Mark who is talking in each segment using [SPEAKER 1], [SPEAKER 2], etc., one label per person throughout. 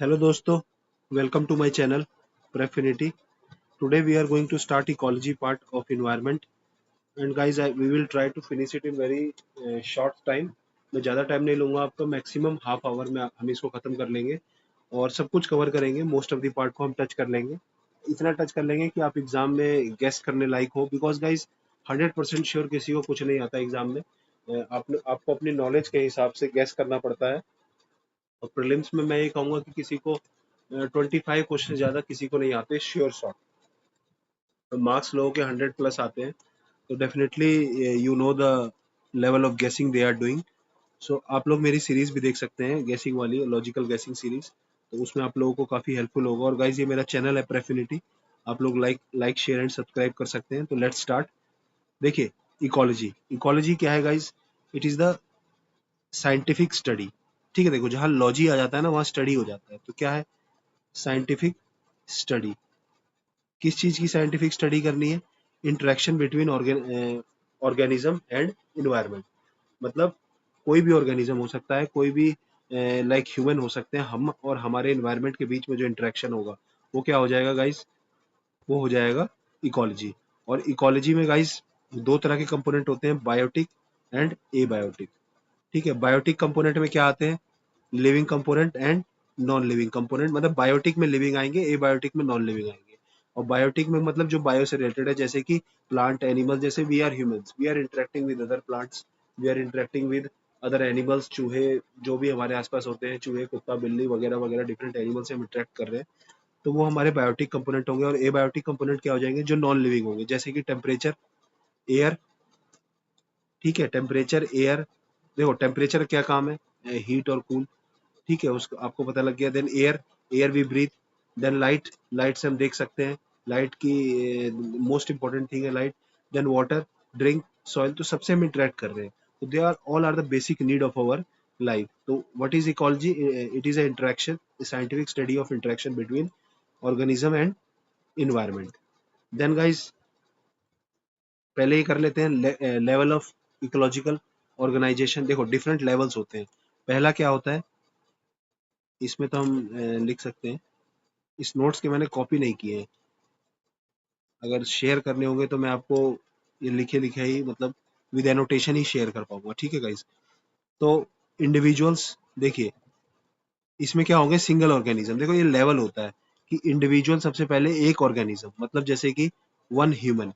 [SPEAKER 1] Hello दोस्तों, welcome to my channel Prefinity. Today we are going to start ecology part of environment and guys we will try to finish it in very short time. मैं ज़्यादा time नहीं लूँगा आपका, maximum half hour में हम इसको ख़त्म कर लेंगे और सब कुछ कवर करेंगे। मोस्ट ऑफ द पार्ट को हम टच कर लेंगे, इतना टच कर लेंगे कि आप एग्जाम में गेस करने लायक हो। बिकॉज गाइज 100% श्योर किसी को कुछ नहीं आता एग्जाम में। आपको अपनी नॉलेज के हिसाब से गेस करना पड़ता है और प्रीलिम्स में मैं ये कहूँगा कि किसी को 25 क्वेश्चन ज़्यादा किसी को नहीं आते श्योर शॉट। तो मार्क्स लोगों के 100 प्लस आते हैं, तो definitely you know the level of गेसिंग दे आर डूइंग। सो आप लोग मेरी सीरीज भी देख सकते हैं, गेसिंग वाली लॉजिकल गेसिंग सीरीज, तो उसमें आप लोगों को काफ़ी हेल्पफुल होगा। और गाइज ये मेरा चैनल है प्रेफिनिटी, आप लोग लाइक शेयर एंड सब्सक्राइब कर सकते हैं। तो लेट्स स्टार्ट। देखिए, इकोलॉजी इकोलॉजी क्या है guys? It is the scientific study. ठीक है, देखो जहाँ लॉजी आ जाता है ना वहाँ स्टडी हो जाता है। तो क्या है साइंटिफिक स्टडी? किस चीज की साइंटिफिक स्टडी करनी है? Interaction between organism and environment. मतलब कोई भी ऑर्गेनिज्म हो सकता है, कोई भी लाइक ह्यूमन हो सकते हैं, हम और हमारे इन्वायरमेंट के बीच में जो इंटरेक्शन होगा वो क्या हो जाएगा गाइस? वो हो जाएगा इकोलॉजी। और इकोलॉजी में गाइस दो तरह के कंपोनेंट होते हैं, बायोटिक एंड एबायोटिक। ठीक है, बायोटिक कंपोनेंट में क्या आते हैं? Living component and non living component. मतलब बायोटिक में लिविंग आएंगे, एबायोटिक में नॉन लिविंग आएंगे। और बायोटिक में मतलब जो बायो से रिलेटेड है, जैसे कि प्लांट एनिमल, जैसे we are humans, we are interacting with other plants, we are interacting with other animals, चूहे जो भी हमारे आसपास होते हैं, चूहे कुत्ता बिल्ली वगैरह वगैरह, डिफरेंट एनिमल से हम इंटरेक्ट कर रहे हैं, तो वो हमारे बायोटिक कंपोनेंट होंगे। और एबायोटिक कंपोनेंट क्या हो जाएंगे? जो नॉन लिविंग होंगे, जैसे कि टेम्परेचर, एयर। ठीक है, टेम्परेचर, एयर। देखो टेम्परेचर क्या काम है? हीट और कूल। ठीक है, उसको आपको पता लग गया। Then air, air we breathe. Then light, light से हम देख सकते हैं, लाइट की मोस्ट इंपॉर्टेंट थिंग है light. Then water, drink, soil. तो सबसे हम इंटरेक्ट कर रहे हैं, तो they are all are the basic need of our life. तो what is ecology? It is a interaction, scientific study of interaction between organism and environment. Then guys पहले ही कर लेते हैं लेवल ऑफ इकोलॉजिकल ऑर्गेनाइजेशन। देखो different levels होते हैं। पहला क्या होता है, इसमें तो हम लिख सकते हैं, इस नोट्स के मैंने कॉपी नहीं किए हैं, अगर शेयर करने होंगे तो मैं आपको ये लिखे लिखे ही, मतलब विद एनोटेशन ही शेयर कर पाऊंगा। ठीक है गाइस? तो इंडिविजुअल्स, देखिए इसमें क्या होंगे? Single organism. देखो ये लेवल होता है कि इंडिविजुअल सबसे पहले एक ऑर्गेनिज्म, मतलब जैसे कि वन ह्यूमन।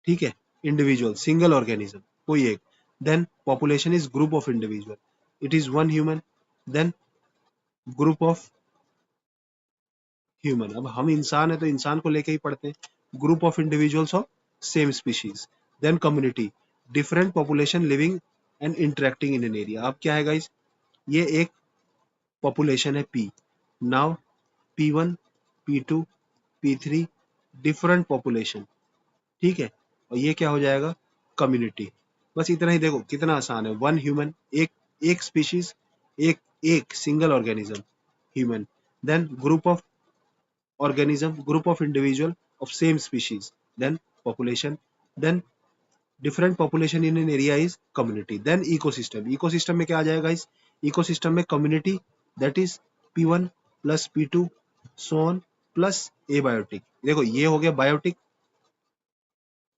[SPEAKER 1] ठीक है, इंडिविजुअल सिंगल ऑर्गेनिज्म, कोई एक। Then population is group of individual, it is one human. Then group of human, अब हम इंसान है तो इंसान को लेके ही पढ़ते हैं। Group of individuals of same species. Then community, different population living and interacting in an area. अब क्या है गाइस? ये एक पॉपुलेशन है P. Now P1, P2, P3, different population. ठीक है, और ये क्या हो जाएगा? कम्युनिटी। बस इतना ही। देखो कितना आसान है, वन ह्यूमन, एक एक स्पीशीज, एक एक single organism, human. Then group of organism, group of individual of same species, then population, then different population in an area is community, then ecosystem। ecosystem में क्या आ जाएगा इस? ecosystem में community, that is P1 plus P2 so on plus abiotic। देखो ये हो गया बायोटिक।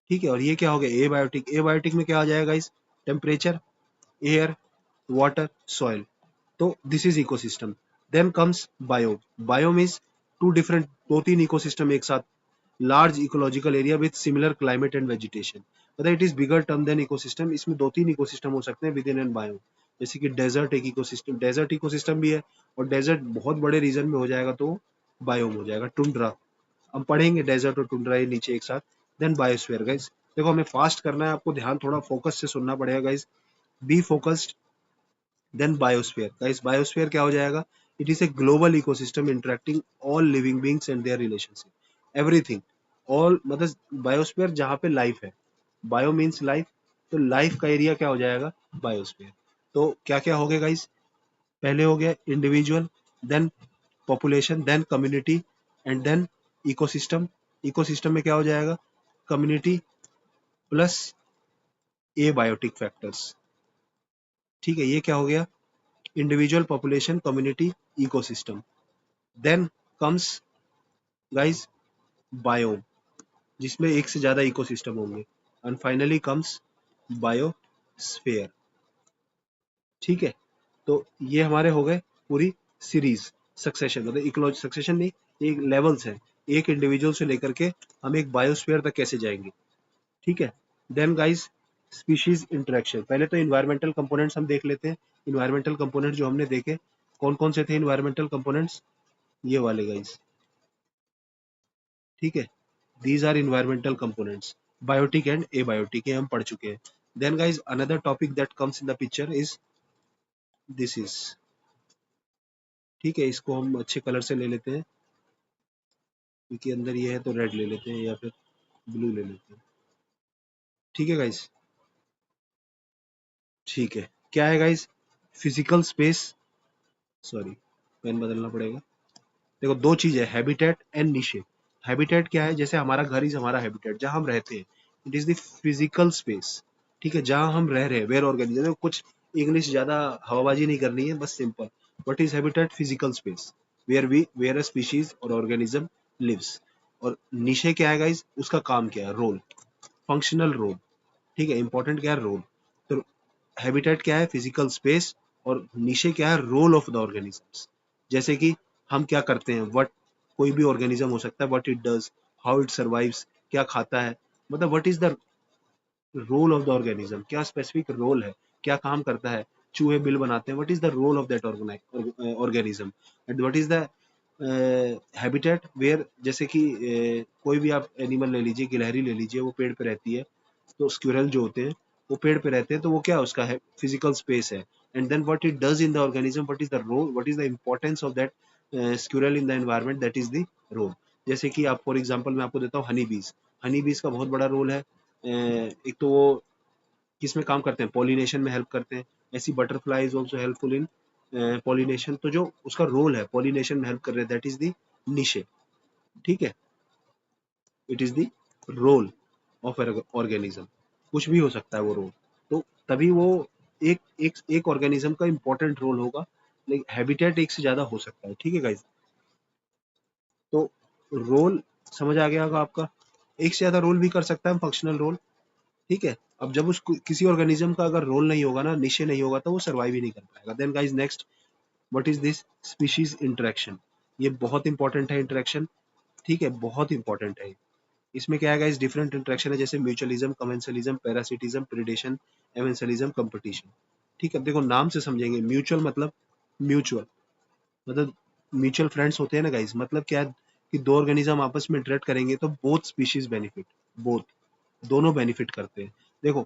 [SPEAKER 1] ठीक है, और ये क्या हो गया? एबायोटिक। एबायोटिक में क्या आ जाएगा इस? Temperature, air, water, soil. तो this is ecosystem. Then comes bio. Biome is two different, दो तीन इकोसिस्टम एक साथ। Large ecological area with similar climate and vegetation. मतलब it is bigger term than ecosystem. इसमें दो तीन इकोसिस्टम हो सकते हैं विद इन एन बायो। जैसे कि डेजर्ट एक इकोसिस्टम, डेजर्ट इकोसिस्टम भी है। और डेजर्ट बहुत बड़े रीजन में हो जाएगा तो बायोम हो जाएगा, टुंड्रा। हम पढ़ेंगे डेजर्ट और टुंड्रा ये नीचे एक साथ। Then biosphere guys. देखो हमें फास्ट करना है, आपको ध्यान थोड़ा फोकस से सुनना पड़ेगा guys, be focused. Then biosphere guys, biosphere क्या हो जाएगा? It is a global ecosystem interacting all living beings and their relationship, everything. All मतलब बायोस्फीयर जहाँ पे लाइफ है, बायो मीन्स लाइफ, तो लाइफ का एरिया क्या हो जाएगा? बायोस्फीयर। तो क्या क्या हो गया गाइस? पहले हो गया individual, then population, then community, and then ecosystem. Ecosystem में क्या हो जाएगा? Community plus abiotic factors. ठीक है, ये क्या हो गया? individual population, community, ecosystem. Then comes guys biome, जिसमें एक से ज्यादा इकोसिस्टम होंगे, एंड फाइनली कम्स बायोस्फीयर। ठीक है, तो ये हमारे हो गए पूरी सीरीज, सक्सेशन मतलब इकोलॉजी सक्सेशन नहीं, ये लेवल्स है, एक इंडिविजुअल से लेकर के हम एक बायोस्फीयर तक कैसे जाएंगे। ठीक है, देन गाइस स्पीशीज इंटरेक्शन, पहले तो इन्वायरमेंटल कंपोनेंट्स हम देख लेते हैं। इन्वायरमेंटल कंपोनेंट्स जो हमने देखे कौन कौन से थे इन्वायरमेंटल कंपोनेंट्स, ये वाले गाइस। ठीक है, these are environmental components, biotic and abiotic, ये हम पढ़ चुके हैं। then guys another topic that comes in the picture is this is, ठीक है, इसको हम अच्छे कलर से ले लेते हैं क्योंकि अंदर ये है, तो रेड ले लेते हैं या फिर ब्लू ले लेते हैं। ठीक है गाइस, ठीक है, क्या है guys, physical space, sorry pen बदलना पड़ेगा। देखो दो चीज है, हैबिटेट एंड निशे। हैबिटेट क्या है, जैसे हमारा घर इज हमारा हैबिटेट, जहां हम रहते हैं, it is the physical space. ठीक है, जहां हम रह रहे हैं, वेयर ऑर्गेनिज्म, कुछ इंग्लिश ज्यादा हवाबाजी नहीं करनी है, बस simple, what is habitat, physical space where a species और ऑर्गेनिज्म लिव्स। और निशे क्या है गाइस, उसका काम क्या है, रोल, फंक्शनल रोल। ठीक है, इंपॉर्टेंट क्या है, रोल। तो हैबिटेट क्या है, फिजिकल स्पेस, और निशे क्या है, रोल ऑफ द ऑर्गेनिजम्स। जैसे कि हम क्या करते हैं, व्हाट, कोई भी ऑर्गेनिज्म हो सकता है, what it does, how it survives, क्या खाता है, मतलब what is the role of the organism, क्या स्पेसिफिक रोल है, क्या काम करता है। चूहे बिल बनाते हैं, what is the role of that organism, and what is the habitat where, जैसे कि कोई भी आप एनिमल ले लीजिए, गिलहरी ले लीजिए, वो पेड़ पे रहती है, तो स्क्विरल जो होते हैं वो पेड़ पे रहते हैं, तो वो क्या उसका है, फिजिकल स्पेस है। And then what it does in the organism, what is the role, what is the importance of that squirrel in the environment, that is the role. जैसे कि आप फॉर एग्जांपल मैं आपको देता हूँ हनी बीज, हनी बीज का बहुत बड़ा रोल है। एक तो वो किसमें काम करते हैं, पॉलिनेशन में हेल्प करते हैं। ऐसी butterfly is also helpful in pollination, तो जो उसका रोल है पॉलिनेशन में हेल्प कर रहे हैं, दैट इज द निशे। ठीक है, it is the role of organism, कुछ भी हो सकता है वो रोल, तो तभी वो एक एक एक ऑर्गेनिज्म का इंपॉर्टेंट रोल होगा, लेकिन हैबिटेट एक से ज्यादा हो सकता है। ठीक है गाइस, तो रोल समझ आ गया होगा आपका, एक से ज्यादा रोल भी कर सकता है फंक्शनल रोल। ठीक है, अब जब उस किसी ऑर्गेनिज्म का अगर रोल नहीं होगा ना, निशे नहीं होगा, तो वो सर्वाइव ही नहीं कर पाएगा। Then guys next, what is this, species interaction, ये बहुत इंपॉर्टेंट है इंटरेक्शन। ठीक है, बहुत इंपॉर्टेंट है। इसमें क्या है गाइस, डिफरेंट इंटरेक्शन है, जैसे mutualism, commensalism, parasitism, predation, amensalism, competition. ठीक है, देखो नाम से समझेंगे, म्यूचुअल मतलब म्यूचुअल, मतलब म्यूचुअल फ्रेंड्स होते हैं ना गाइस, मतलब क्या है कि दो ऑर्गेनिज्म आपस में इंटरेक्ट करेंगे तो बोथ स्पीशीज बेनिफिट, बोथ, दोनों बेनिफिट करते हैं। देखो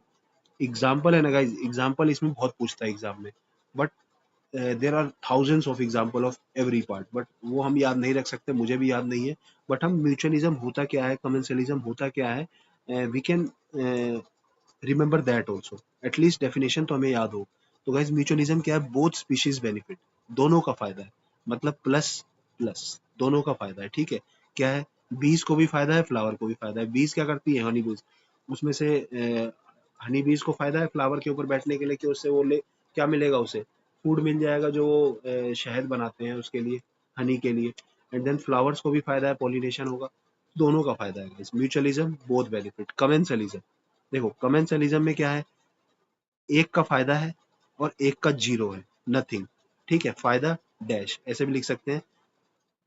[SPEAKER 1] एग्जाम्पल है ना गाइस, एग्जाम्पल इसमें बहुत पूछता है एग्जाम में, but there are thousands of example of every part, but वो हम याद नहीं रख सकते, मुझे भी याद नहीं है। बट हम म्यूचुअलिज्म होता क्या है, कमेंसलिज्म होता क्या है, we can remember that also, at least definition तो हमें याद हो। तो गाइज म्यूचुअलिज्म क्या है, बोथ स्पीशीज बेनिफिट, दोनों का फायदा है, मतलब प्लस प्लस, दोनों का फायदा है। ठीक है, क्या है, बीज को भी फायदा है, फ्लावर को भी फायदा है। बीज क्या करती है, हनी बीज, उसमें से हनी बीज को फायदा है फ्लावर के ऊपर बैठने के लिए, कि उससे वो ले, क्या मिलेगा उसे, फूड मिल जाएगा, जो वो शहद बनाते हैं उसके लिए, हनी के लिए। एंड देन फ्लावर्स को भी फायदा है, पॉलिनेशन होगा, दोनों का फायदा है। Mutualism both benefit. कमेंसलिज्म, देखो कमेंसलिज्म में क्या है, एक का फायदा है और एक का जीरो है, नथिंग। ठीक है, फायदा डैश ऐसे भी लिख सकते हैं,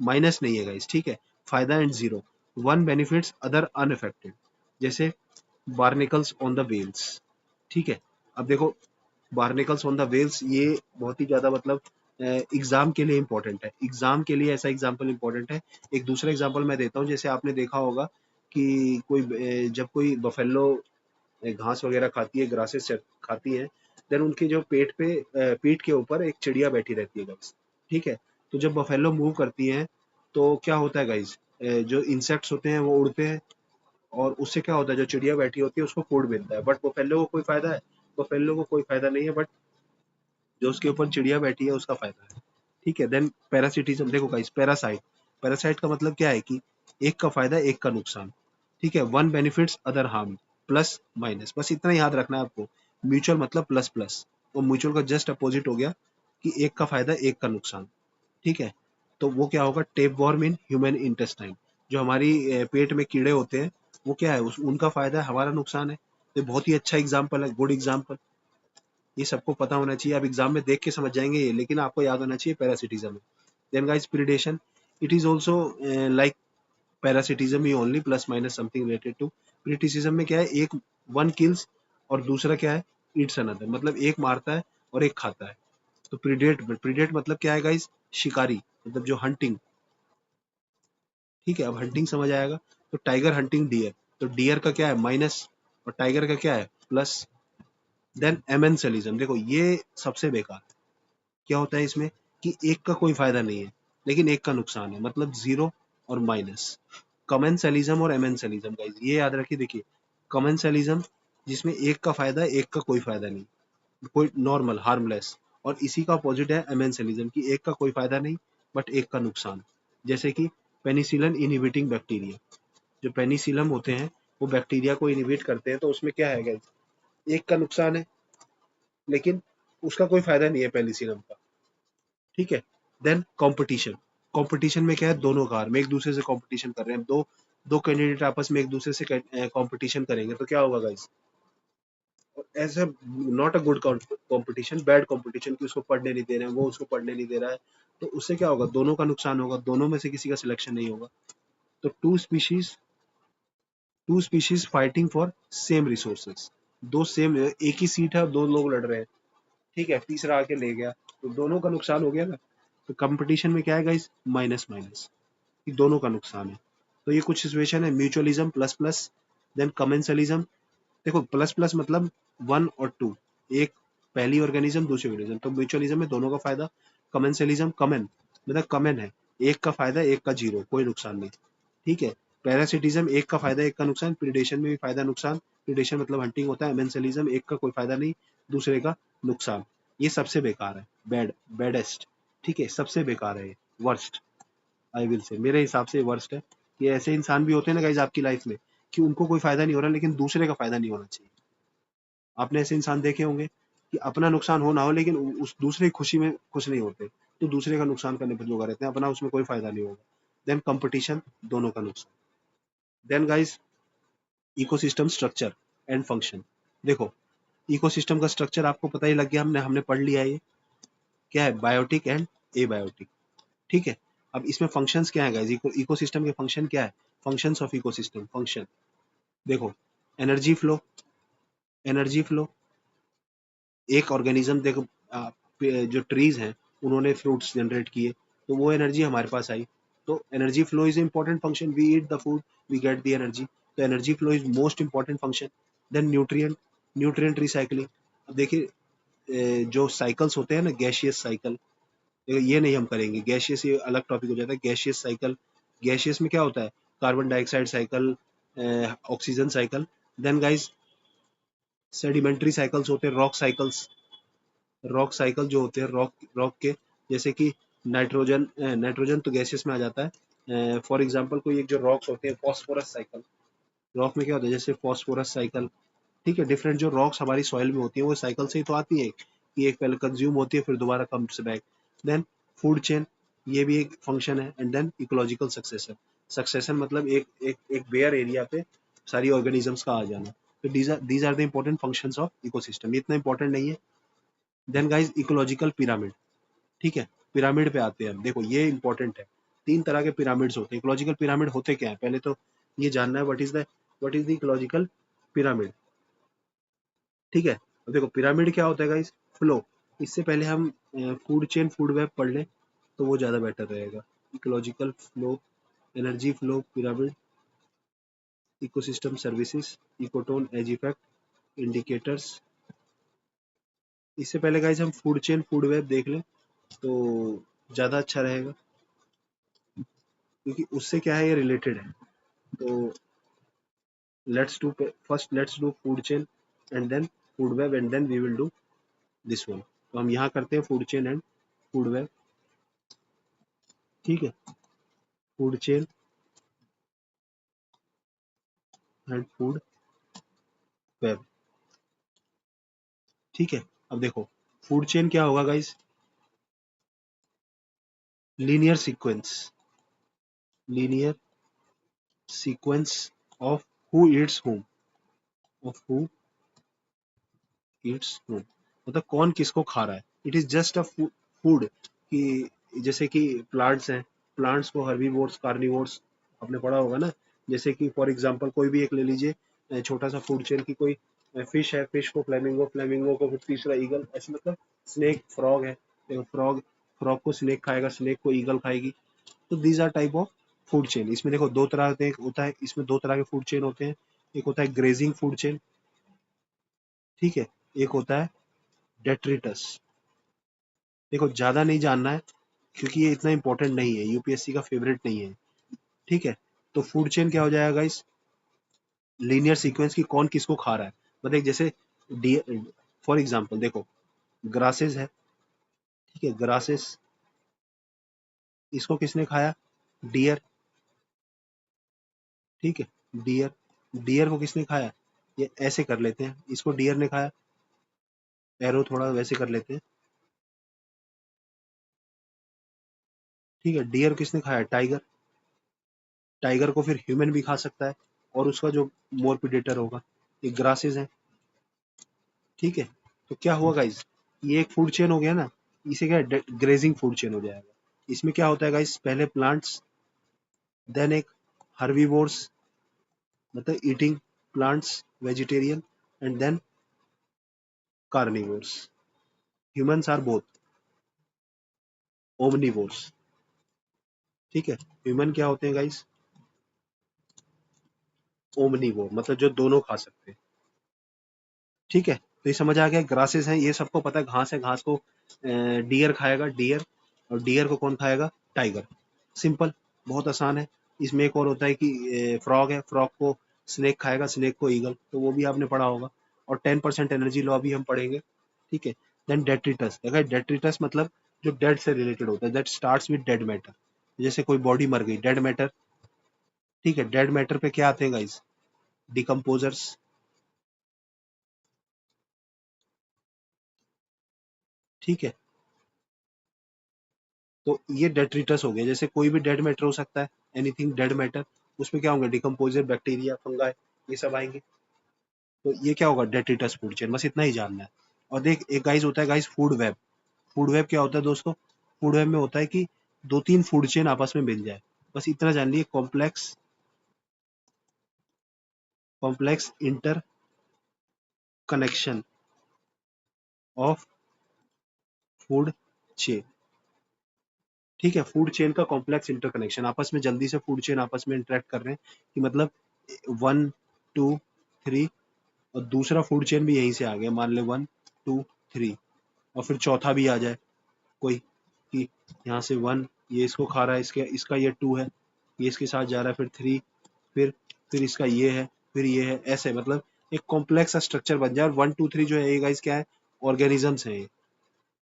[SPEAKER 1] माइनस नहीं है गाइस। ठीक है, फायदा and zero, one benefits other unaffected, जैसे बार्निकल्स ऑन द वेल्स। ठीक है, अब देखो बार्निकल्स ऑन द वेल्स, ये बहुत ही ज्यादा मतलब एग्जाम के लिए इंपॉर्टेंट है, एग्जाम के लिए ऐसा एग्जाम्पल इंपॉर्टेंट है। एक दूसरा एग्जाम्पल मैं देता हूँ, जैसे आपने देखा होगा कि कोई जब कोई बफेलो घास वगैरह खाती है, ग्रासेस खाती है, देन उनके जो पेट पे पीठ के ऊपर एक चिड़िया बैठी रहती है गाइस। ठीक है, तो जब बफेलो मूव करती है तो क्या होता है गाइस, जो इंसेक्ट्स होते हैं वो उड़ते हैं, और उससे क्या होता है, जो चिड़िया बैठी होती है उसको फूड मिलता है, बट बफेलो को कोई फायदा है, बफेलो को कोई फायदा नहीं है, बट जो उसके ऊपर चिड़िया बैठी है उसका फायदा है। ठीक है, देन पैरासिटिज्म, देखो गाइस पैरासाइट, पैरासाइट का मतलब क्या है कि एक का फायदा एक का नुकसान। ठीक है, one benefits other harm, plus minus, बस इतना याद रखना है आपको। म्यूचुअल मतलब प्लस प्लस, वो म्यूचुअल का जस्ट अपोजिट हो गया कि एक का फायदा एक का नुकसान, ठीक है। तो वो क्या होगा, tape warm in human intestine, जो हमारी पेट में कीड़े होते हैं, वो क्या है, उनका फायदा है, हमारा नुकसान है। तो बहुत ही अच्छा एग्जाम्पल है, गुड एग्जाम्पल, ये सबको पता होना चाहिए। आप एग्जाम में देख के समझ जाएंगे ये, लेकिन आपको याद होना चाहिए parasitism. Then guys predation, it is also like parasitism ही only, plus minus something related to. Criticism में क्या है, एक वन किल्स और दूसरा क्या है, ईट्स अनदर, मतलब एक मारता है और एक खाता है। तो प्रीडेट, प्रीडेट मतलब क्या है गाइस, शिकारी, मतलब जो हंटिंग, ठीक है। अब हंटिंग समझ आएगा। तो टाइगर हंटिंग डियर, तो डियर का क्या है, माइनस, और टाइगर का क्या है, प्लस। देन एमेंसलिज्म, देखो ये सबसे बेकार, क्या होता है इसमें, कि एक का कोई फायदा नहीं है लेकिन एक का नुकसान है, मतलब जीरो और माइनस। कमेंसलिज्म और एमेंसलिज्म, गाइस ये याद रखिए। देखिए, कमेंसलिज्म जिसमें एक का फायदा है एक का कोई फायदा नहीं, कोई नॉर्मल हार्मलेस। और इसी का अपोजिट है एमेंसलिज्म, की एक का कोई फायदा नहीं बट एक का नुकसान। जैसे कि पेनिसिलिन इनहिबिटिंग बैक्टीरिया, जो पेनिसिलम होते हैं वो बैक्टीरिया को इनहिबिट करते हैं, तो उसमें क्या है गाइस, एक का नुकसान है लेकिन उसका कोई फायदा नहीं है पेनिसिलम का, ठीक है। देन कंपटीशन, कंपटीशन में क्या है, दोनों कार में एक दूसरे से कंपटीशन कर रहे हैं, दो कैंडिडेट आपस में एक दूसरे से कंपटीशन करेंगे, तो क्या होगा guys, as a not a good competition, bad competition, कि उसको पढ़ने नहीं दे रहे हैं, वो उसको पढ़ने नहीं दे रहा है। तो उससे क्या होगा, दोनों का नुकसान होगा, दोनों में से किसी का सिलेक्शन नहीं होगा। तो two species fighting for same resources, दो सेम, एक ही सीट है और दो लोग लड़ रहे हैं, ठीक है, तीसरा आके ले गया, तो दोनों का नुकसान हो गया ना। तो कंपटीशन में क्या है गाइस, माइनस माइनस, कि दोनों का नुकसान है। तो ये कुछ सिचुएशन है, mutualism plus plus, then commensalism. देखो प्लस प्लस मतलब वन और टू, एक पहली ऑर्गेनिज्म दूसरी ऑर्गेनिज्म, तो म्यूचुअलिज्म में दोनों का फायदा। कमेंसलिज्म कमेन, मतलब कमेन है, एक का फायदा एक का जीरो, कोई नुकसान नहीं, ठीक है। पैरासिटिज्म एक का फायदा एक का नुकसान, प्रिडेशन में भी फायदा नुकसान, प्रिडेशन मतलब हंटिंग होता है। एमेंसलिज्म एक का कोई फायदा नहीं, दूसरे का नुकसान। ये सबसे बेकार है, बेडेस्ट, ठीक है, सबसे बेकार है ये, वर्स्ट, आई विल से, मेरे हिसाब से वर्स्ट है। ये ऐसे इंसान भी होते हैं ना गाइज आपकी लाइफ में, कि उनको कोई फायदा नहीं हो रहा लेकिन दूसरे का फायदा नहीं होना चाहिए। आपने ऐसे इंसान देखे होंगे कि अपना नुकसान हो ना हो लेकिन उस दूसरे की खुशी में खुश नहीं होते, तो दूसरे का नुकसान करने पर जोगा रहते हैं, अपना उसमें कोई फायदा नहीं होगा। देन कंपटीशन, दोनों का नुकसान। Then guys ecosystem structure and function, देखो इकोसिस्टम का स्ट्रक्चर आपको पता ही लग गया, हमने पढ़ लिया है, ये क्या है, बायोटिक एंड एबायोटिक, ठीक है। अब इसमें फंक्शंस क्या है गाइस, इकोसिस्टम के फंक्शन क्या है, फंक्शंस ऑफ इकोसिस्टम, फंक्शन देखो, एनर्जी फ्लो, एनर्जी फ्लो, एक ऑर्गेनिज्म देखो, जो ट्रीज हैं उन्होंने फ्रूट्स जनरेट किए, तो वो एनर्जी हमारे पास आई। तो energy flow is important function, we eat the food, we get the energy, तो energy flow is most important function. Then nutrient, nutrient recycling, अब देखिए जो साइकिल्स होते हैं ना, गैशियस साइकिल, ये नहीं हम करेंगे, गैशियस ये अलग टॉपिक हो जाता है, गैशियस साइकिल, गैशियस में क्या होता है, carbon dioxide cycle, oxygen cycle. Then guys sedimentary cycles होते हैं, रॉक साइकिल्स, रॉक साइकिल जो होते हैं, रॉक रॉक के, जैसे कि नाइट्रोजन, नाइट्रोजन तो गैसेस में आ जाता है, फॉर एग्जांपल कोई एक जो रॉक्स होते हैं, फॉस्फोरस साइकिल, रॉक में क्या होता है, जैसे फॉस्फोरस साइकिल, ठीक है। डिफरेंट जो रॉक्स हमारी सॉइल में होती है वो साइकिल से ही तो आती है, कि एक पहले कंज्यूम होती है फिर दोबारा comes back. Then food chain, ये भी एक फंक्शन है। And then ecological succession, succession मतलब एक बेयर एरिया पे सारी ऑर्गेनिजम्स का आ जाना। तो these are the important functions of ecosystem, ये इतना इंपॉर्टेंट नहीं है। देन गाइज इकोलॉजिकल पिरामिड, ठीक है, पिरामिड पे आते हैं हम, देखो ये इंपॉर्टेंट है। तीन तरह के पिरामिड्स होते हैं, इकोलॉजिकल पिरामिड होते क्या है, पहले तो ये जानना है, what is the ecological pyramid, ठीक है। अब देखो पिरामिड क्या होता है गाइस, फ्लो, इससे पहले हम फूड चेन फूड वेब पढ़ लें तो वो ज्यादा बेटर रहेगा। Ecological flow, energy flow pyramid, ecosystem services, ecotone, edge effect, indicators. इससे पहले गाइस हम फूड चेन फूड वेब देख लें तो ज्यादा अच्छा रहेगा, क्योंकि उससे क्या है, ये रिलेटेड है। तो let's do food chain and then food web and then we will do this one. तो हम यहाँ करते हैं food chain and food web, ठीक है, food chain and food web, ठीक है। अब देखो फूड चेन क्या होगा guys, linear sequence, linear sequence of who eats whom, of who eats whom, मतलब कौन किसको खा रहा है। It is just a food कि जैसे कि प्लांट्स हैं, प्लांट्स को हर्बीवोर्स कार्निवोर्स आपने पढ़ा होगा ना। जैसे कि फॉर एग्जांपल कोई भी एक ले लीजिए, छोटा सा फूड चेन की कोई फिश है, फिश को फ्लेमिंगो, फ्लेमिंगो को फिर तीसरा ईगल, ऐसे मतलब स्नेक, फ्रॉग है, फ्रॉग, फ्रॉग को स्नेक खाएगा, स्नेक को ईगल खाएगी। तो these are type of food chain. इसमें देखो दो तरह होते हैं, एक होता है, इसमें दो तरह के फूड चेन होते हैं। एक होता है ग्रेजिंग फूड चेन, ठीक है, एक होता है डेट्रिटस। देखो ज्यादा नहीं जानना है क्योंकि ये इतना इंपॉर्टेंट नहीं है, यूपीएससी का फेवरेट नहीं है, ठीक है। तो फूड चेन क्या हो जाएगा इस लीनियर सीक्वेंस की, कौन किसको खा रहा है। मतलब जैसे फॉर एग्जांपल देखो, ग्रासेस है, ठीक है, ग्रासेस, इसको किसने खाया, डियर, ठीक है, डियर, डियर को किसने खाया, ये ऐसे कर लेते हैं, इसको डियर ने खाया, एरो थोड़ा वैसे कर लेते हैं, ठीक है। डियर किसने खाया, टाइगर, टाइगर को फिर ह्यूमन भी खा सकता है, और उसका जो मोर प्रीडेटर होगा, ये ग्रासेस है, ठीक है। तो क्या हुआ गाइस, ये एक फूड चेन हो गया ना, इसे क्या ग्रेजिंग फूड चेन हो जाएगा। इसमें क्या होता है गाइस, पहले प्लांट्स, देन एक हर्बीवोर्स, मतलब eating plants, vegetarian, and then carnivores. Humans are both omnivores, ठीक है। ह्यूमन क्या होते हैं गाइस, ओमनिवोर, मतलब जो दोनों खा सकते हैं, ठीक है। तो ये समझ आ गया, ग्रासेस हैं, ये सबको पता है, घास है, घास को डियर खाएगा, डियर, और डियर को कौन खाएगा, टाइगर। सिंपल, बहुत आसान है। इसमें एक और होता है कि फ्रॉग है, फ्रॉग को स्नेक खाएगा, स्नेक को ईगल, तो वो भी आपने पढ़ा होगा। और 10% एनर्जी लॉ भी हम पढ़ेंगे, ठीक है। देन डेट्रिटस, देखा, डेट्रिटस मतलब जो डेड से रिलेटेड होता है, that starts with dead matter. जैसे कोई बॉडी मर गई, डेड मैटर, ठीक है, डेड मैटर पे क्या आते हैं गाइस, डिकम्पोजर्स, ठीक है। तो ये डेट्रिटस हो गया, जैसे कोई भी डेड मैटर हो सकता है, एनीथिंग डेड मैटर, उसमें क्या होंगे, डिकम्पोजर, बैक्टीरिया, फंगाई, ये सब आएंगे। तो ये क्या होगा, डेट्रिटस फूड चेन, बस इतना ही जानना है। और देख, एक गाइस होता है guys food web. Food web क्या होता है दोस्तों, फूड वेब में होता है कि दो तीन फूड चेन आपस में मिल जाए, बस इतना जान लिए, complex, complex inter connection of food chain, ठीक है। फूड चेन का कॉम्प्लेक्स इंटरकनेक्शन, आपस में जल्दी से फूड चेन आपस में इंटरेक्ट कर रहे हैं, कि मतलब 1 2 3, और दूसरा फूड चेन भी यहीं से आ गया, मान ले 1 2 3, और फिर चौथा भी आ जाए कोई, कि यहाँ से 1, ये इसको खा रहा है, इसके इसका ये 2 है, ये इसके साथ जा रहा है, फिर 3, फिर इसका ये है, फिर ये है, ऐसे मतलब एक कॉम्प्लेक्स स्ट्रक्चर बन जाए। और 1 2 3 जो है ये गाइस क्या है, ऑर्गेनिजम्स है ये।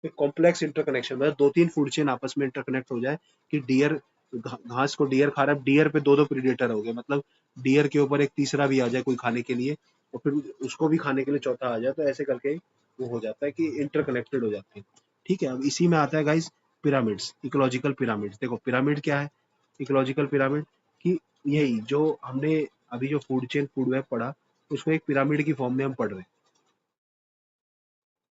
[SPEAKER 1] एक कॉम्प्लेक्स इंटरकनेक्शन, मतलब दो तीन फूड चेन आपस में इंटरकनेक्ट हो जाए, कि डियर, घास को डियर खा रहा है, डियर पे दो दो प्रीडेटर हो गए, मतलब डियर के ऊपर एक तीसरा भी आ जाए कोई खाने के लिए, और फिर उसको भी खाने के लिए चौथा आ जाए, तो ऐसे करके वो हो जाता है कि इंटरकनेक्टेड हो जाते हैं, ठीक है। अब इसी में आता है गाइस पिरामिड्स, इकोलॉजिकल पिरामिड्स। देखो पिरामिड क्या है, इकोलॉजिकल पिरामिड, कि यही जो हमने अभी जो फूड चेन फूड वेब पढ़ा, उसको एक पिरामिड की फॉर्म में हम पढ़ रहे हैं,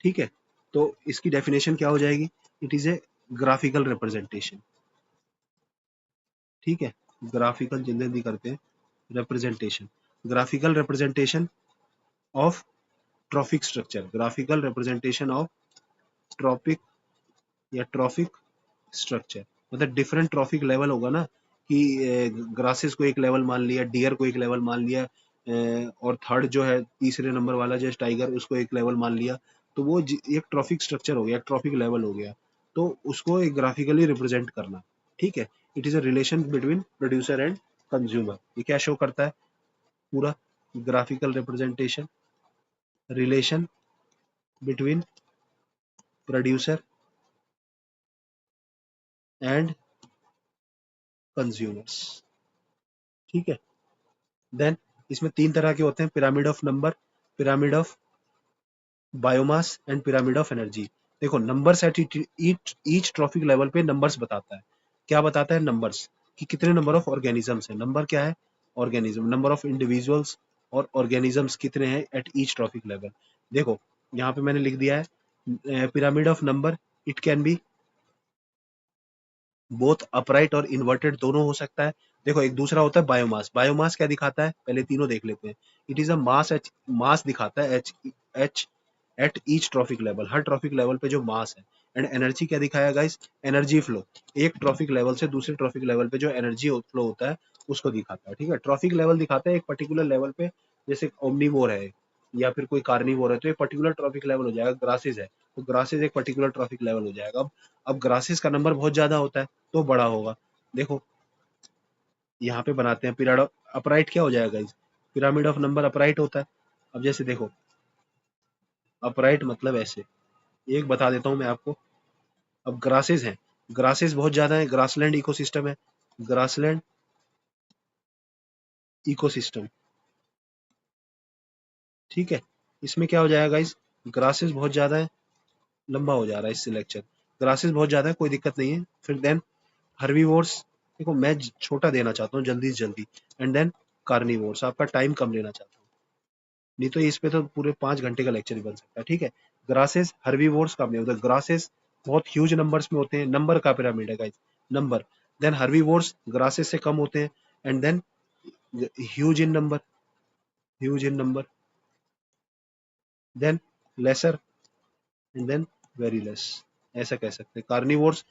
[SPEAKER 1] ठीक है। तो इसकी डेफिनेशन क्या हो जाएगी, it is a graphical representation, ठीक है। ग्राफिकल जिंदगी करते हैं, representation, graphical representation of trophic structure, graphical representation of tropic या ट्रॉफिक स्ट्रक्चर, मतलब डिफरेंट ट्रॉफिक लेवल होगा ना, कि ग्रासेस को एक लेवल मान लिया, डियर को एक लेवल मान लिया, और थर्ड जो है तीसरे नंबर वाला जो टाइगर, उसको एक लेवल मान लिया, तो वो एक ट्रॉफिक स्ट्रक्चर हो गया, एक ट्रॉफिक लेवल हो गया। तो उसको एक ग्राफिकली रिप्रेजेंट करना, ठीक है। It is a relation between producer and consumer, ये क्या शो करता है, पूरा graphical representation, relation between producer and consumers, ठीक है। देन इसमें तीन तरह के होते हैं, pyramid of number, pyramid of biomass, and pyramid of energy. देखो numbers at each trophic level पे नंबर्स बताता है, क्या बताता है? नंबर्स, कि कितने नंबर ऑफ ऑर्गेनिजम्स है। नंबर क्या है? ऑर्गेनिज्म, नंबर ऑफ इंडिविजुअल्स और ऑर्गेनिजम्स कितने हैं एट ईच ट्रॉफिक लेवल। देखो यहाँ पे मैंने लिख दिया है pyramid of number, it can be both upright और इन्वर्टेड, दोनों हो सकता है। देखो एक दूसरा होता है बायोमास। बायोमास क्या दिखाता है? पहले तीनों देख लेते हैं। It is a mass each, mass दिखाता है each, each at each trophic level, हर ट्रॉफिक लेवल पे जो मास है। एंड एनर्जी क्या दिखाया गाइस? एनर्जी फ्लो, एक ट्रॉफिक लेवल से दूसरे ट्रॉफिक लेवल पे जो एनर्जी फ्लो होता है उसको दिखाता है। ठीक है, ट्रॉफिक लेवल दिखाता है एक पर्टिकुलर लेवल पे, जैसे ओमनीवोर है या फिर कोई कार्निवोर है तो एक पर्टिकुलर ट्रॉफिक लेवल हो जाएगा। ग्रासेस है तो ग्रासेस एक पर्टिकुलर ट्रॉफिक लेवल हो जाएगा। अब ग्रासेस का नंबर बहुत ज्यादा होता है तो बड़ा होगा। देखो यहाँ पे बनाते हैं पिरामिड अपराइट, क्या हो जाएगा इस पिरामिड ऑफ नंबर? अपराइट होता है। अब जैसे देखो अपराइट मतलब ऐसे, एक बता देता हूँ मैं आपको। अब ग्रासेस हैं, ग्रासेस बहुत ज्यादा है, ग्रासलैंड इकोसिस्टम है, ग्रासलैंड इकोसिस्टम। ठीक है, इसमें क्या हो जाएगा इस ग्रासेस बहुत ज्यादा है, लंबा हो जा रहा है इससे लेक्चर। ग्रासेस बहुत ज्यादा है, कोई दिक्कत नहीं है। फिर देन हर्बीवोर्स, देखो मैं छोटा देना चाहता हूँ जल्दी से जल्दी। एंड देन कार्निवोर्स, आपका टाइम कम लेना चाहता हूँ, नहीं तो इस पे तो पूरे 5 घंटे का लेक्चर ही बन सकता है। ठीक है, ग्रासेस हर्बीवोर्स का नहीं होता, ग्रासेस बहुत ह्यूज नंबर्स में होते हैं, नंबर का पिरामिड है guys, number. Then herbivores grasses से कम होते हैं, and then huge in number, huge in number, then lesser, and then very less, ऐसा कह सकते हैं। कार्निवोर्स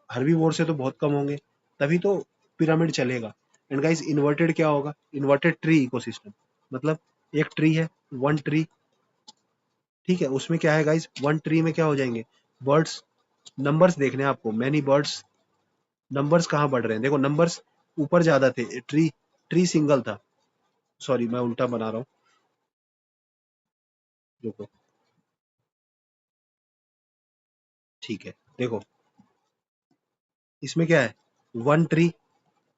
[SPEAKER 1] हर्बीवोर से तो बहुत कम होंगे, तभी तो पिरामिड चलेगा। एंड गाइस इन्वर्टेड क्या होगा? इन्वर्टेड ट्री इकोसिस्टम, मतलब एक ट्री है, वन ट्री। ठीक है, उसमें क्या है गाइस? वन ट्री में क्या हो जाएंगे? बर्ड्स, नंबर्स देखने हैं आपको, मैनी बर्ड्स। नंबर्स कहाँ बढ़ रहे हैं? देखो नंबर्स ऊपर ज्यादा थे, ट्री, ट्री सिंगल था। सॉरी मैं उल्टा बना रहा हूँ, देखो। ठीक है, देखो इसमें क्या है? वन ट्री,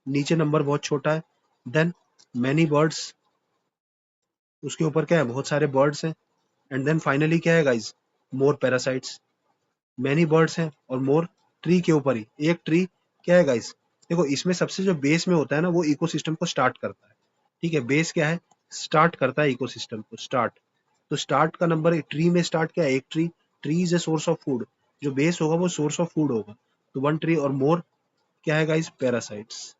[SPEAKER 1] नीचे नंबर बहुत छोटा है। देन मैनी बर्ड्स, उसके ऊपर क्या है? बहुत सारे बर्ड्स हैं। एंड देन फाइनली क्या है गाइस? मोर पैरासाइट्स। मैनी बर्ड्स हैं और मोर, ट्री के ऊपर ही एक ट्री, क्या है गाइस? देखो इसमें सबसे जो बेस में होता है ना, वो इकोसिस्टम को स्टार्ट करता है। ठीक है, बेस क्या है? स्टार्ट करता है इकोसिस्टम को, स्टार्ट। तो स्टार्ट का नंबर, एक ट्री में स्टार्ट क्या है? एक tree, tree is a source of food, जो बेस होगा वो सोर्स ऑफ फूड होगा। तो वन ट्री और मोर, क्या है गाइस? पैरासाइट्स।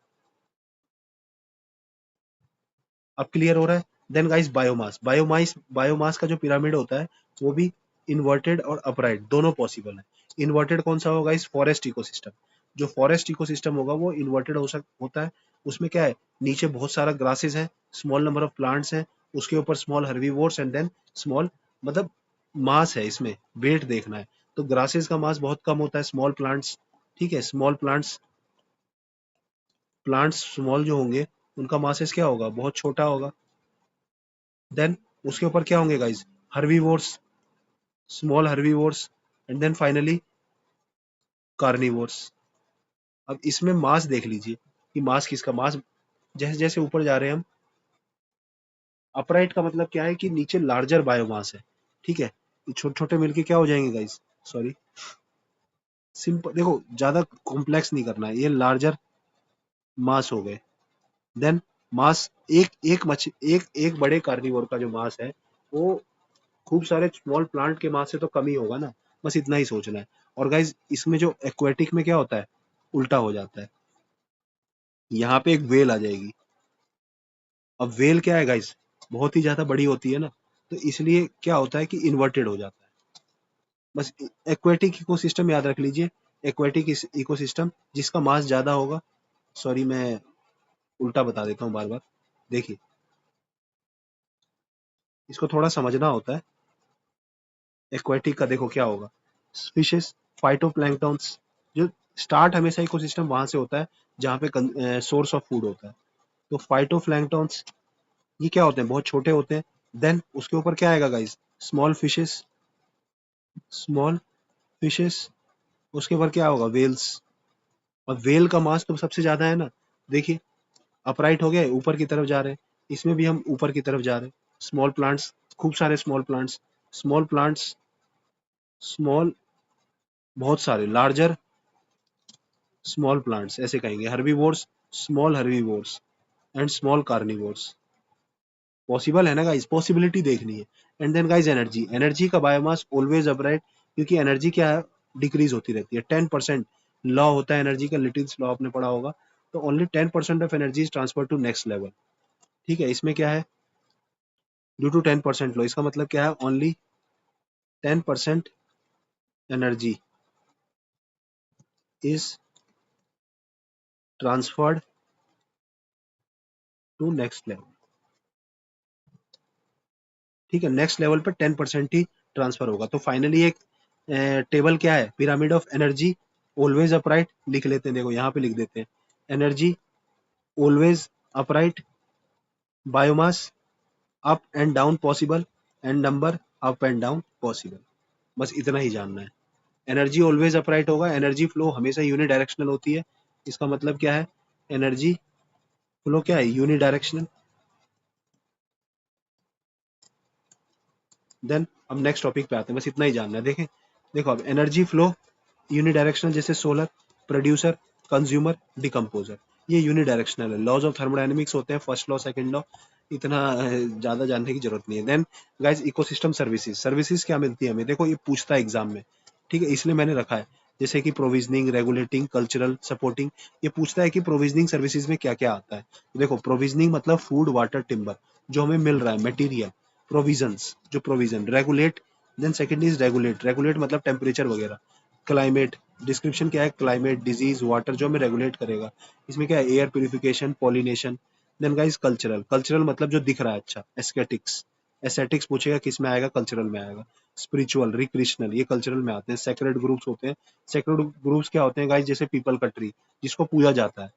[SPEAKER 1] अब क्लियर हो रहा है? Then guys biomass, biomass, biomass का जो पिरामिड होता है वो भी इन्वर्टेड और अपराइट दोनों पॉसिबल है। इन्वर्टेड कौन सा होगा? इस फॉरेस्ट इकोसिस्टम, जो फॉरेस्ट इकोसिस्टम होगा वो इन्वर्टेड होता है। उसमें क्या है? नीचे बहुत सारा ग्रासेस है, स्मॉल नंबर ऑफ प्लांट्स हैं, उसके ऊपर small herbivores, and then small, मतलब मास है इसमें, वेट देखना है। तो ग्रासेस का मास बहुत कम होता है, स्मॉल प्लांट्स। ठीक है, स्मॉल प्लांट्स, प्लांट्स स्मॉल जो होंगे उनका मासेस क्या होगा? बहुत छोटा होगा। देन उसके ऊपर क्या होंगे guys? Herbivores, small herbivores, and then finally carnivores. अब इसमें मास देख लीजिए कि मास किसका, मास जैसे जैसे ऊपर जा रहे हैं हम, अपराइट का मतलब क्या है? कि नीचे लार्जर बायोमास है। ठीक है, छोटे छोटे मिलके क्या हो जाएंगे गाइस? सॉरी, सिंपल देखो, ज्यादा कॉम्प्लेक्स नहीं करना है, ये लार्जर मास हो गए। देन मास, एक एक मछ एक एक बड़े कार्निवोर का जो मास है वो खूब सारे स्मॉल प्लांट के मास से तो कम ही होगा ना, बस इतना ही सोचना है। और गाइज इसमें जो एक्वेटिक में क्या होता है? उल्टा हो जाता है, यहाँ पे एक वेल आ जाएगी। अब वेल क्या है गाइज? बहुत ही ज्यादा बड़ी होती है ना, तो इसलिए क्या होता है कि इन्वर्टेड हो जाता है। बस एक्वेटिक इकोसिस्टम याद रख लीजिए, एक्वेटिक इकोसिस्टम जिसका मास ज्यादा होगा। सॉरी मैं उल्टा बता देता हूँ बार बार, देखिए इसको थोड़ा समझना होता है। एक्वेटिक का देखो क्या होगा? फिशेस, फाइटोप्लैंक्टन्स, जो स्टार्ट हमेशा इकोसिस्टम वहां से होता है जहाँ पे सोर्स ऑफ फूड होता है। तो फाइटोप्लैंक्टन्स ये क्या होते हैं? बहुत छोटे होते हैं। देन उसके ऊपर क्या आएगा guys? Small fishes, small fishes, उसके ऊपर क्या होगा? वेल्स। और वेल का मास तो सबसे ज्यादा है ना, देखिए अपराइट हो गए, ऊपर की तरफ जा रहे हैं, इसमें भी हम ऊपर की तरफ जा रहे हैं। स्मॉल प्लांट्स, खूब सारे small plants, small plants, small बहुत सारे, लार्जर स्मॉल प्लांट्स ऐसे कहेंगे, herbivores, small herbivores and small carnivores. Possible है ना गाइस, पॉसिबिलिटी देखनी है। And then guys energy, energy का बायोमास ऑलवेज अपराइट, क्योंकि एनर्जी क्या है, डिक्रीज होती रहती है। 10% लॉ होता है एनर्जी का, लिटिल्स लॉ आपने पढ़ा होगा। तो only 10% of energy is transfer to next level. ठीक है, इसमें क्या है, ड्यू टू 10% लॉ, इसका मतलब क्या है, only 10% energy is transferred to next level. ठीक है, नेक्स्ट लेवल पर 10% ही ट्रांसफर होगा। तो फाइनली एक टेबल क्या है, pyramid of energy always upright लिख लेते हैं, देखो यहाँ पे लिख देते हैं, energy always upright, biomass up and down possible, and number up and down possible. बस इतना ही जानना है। एनर्जी ऑलवेज अपराइट होगा, एनर्जी फ्लो हमेशा यूनि डायरेक्शनल होती है। इसका मतलब क्या है, एनर्जी फ्लो क्या है, यूनि डायरेक्शनल। देन अब नेक्स्ट टॉपिक पे आते हैं, बस इतना ही जानना है। देखें, देखो अब एनर्जी फ्लो यूनिडायरेक्शनल, जैसे सोलर, प्रोड्यूसर, कंज्यूमर, डिकम्पोजर, ये यूनिडायरेक्शनल है। लॉज ऑफ थर्मोडायनेमिक्स होते हैं, फर्स्ट लॉ, सेकंड लॉ, इतना ज्यादा जानने की जरूरत नहीं है। Then guys ecosystem services, services क्या मिलती है हमें, देखो ये पूछता है एग्जाम में, ठीक है, इसलिए मैंने रखा है। जैसे कि प्रोविजनिंग, रेगुलेटिंग, कल्चरल, सपोर्टिंग, ये पूछता है कि प्रोविजनिंग सर्विसेज में क्या क्या आता है। देखो प्रोविजनिंग मतलब फूड, वाटर, टिम्बर, जो हमें मिल रहा है, मटेरियल, प्रोविजंस, जो provision, regulate, then second is regulate, regulate मतलब टेम्परेचर वगैरह, क्लाइमेट, डिस्क्रिप्शन क्या है, क्लाइमेट, डिजीज, वाटर, जो हमें रेगुलेट करेगा। इसमें क्या है, air purification, pollination. Then guys cultural, cultural मतलब जो दिख रहा है अच्छा, एस्थेटिक्स, एस्थेटिक्स पूछेगा किस में आएगा, कल्चरल में आएगा। स्पिरिचुअल, रिक्रिएशनल, ये कल्चरल में आते हैं। सेक्रेड ग्रुप्स होते हैं, सेक्रेड ग्रुप्स क्या होते हैं गाइस, जैसे पीपल का ट्री, जिसको पूजा जाता है,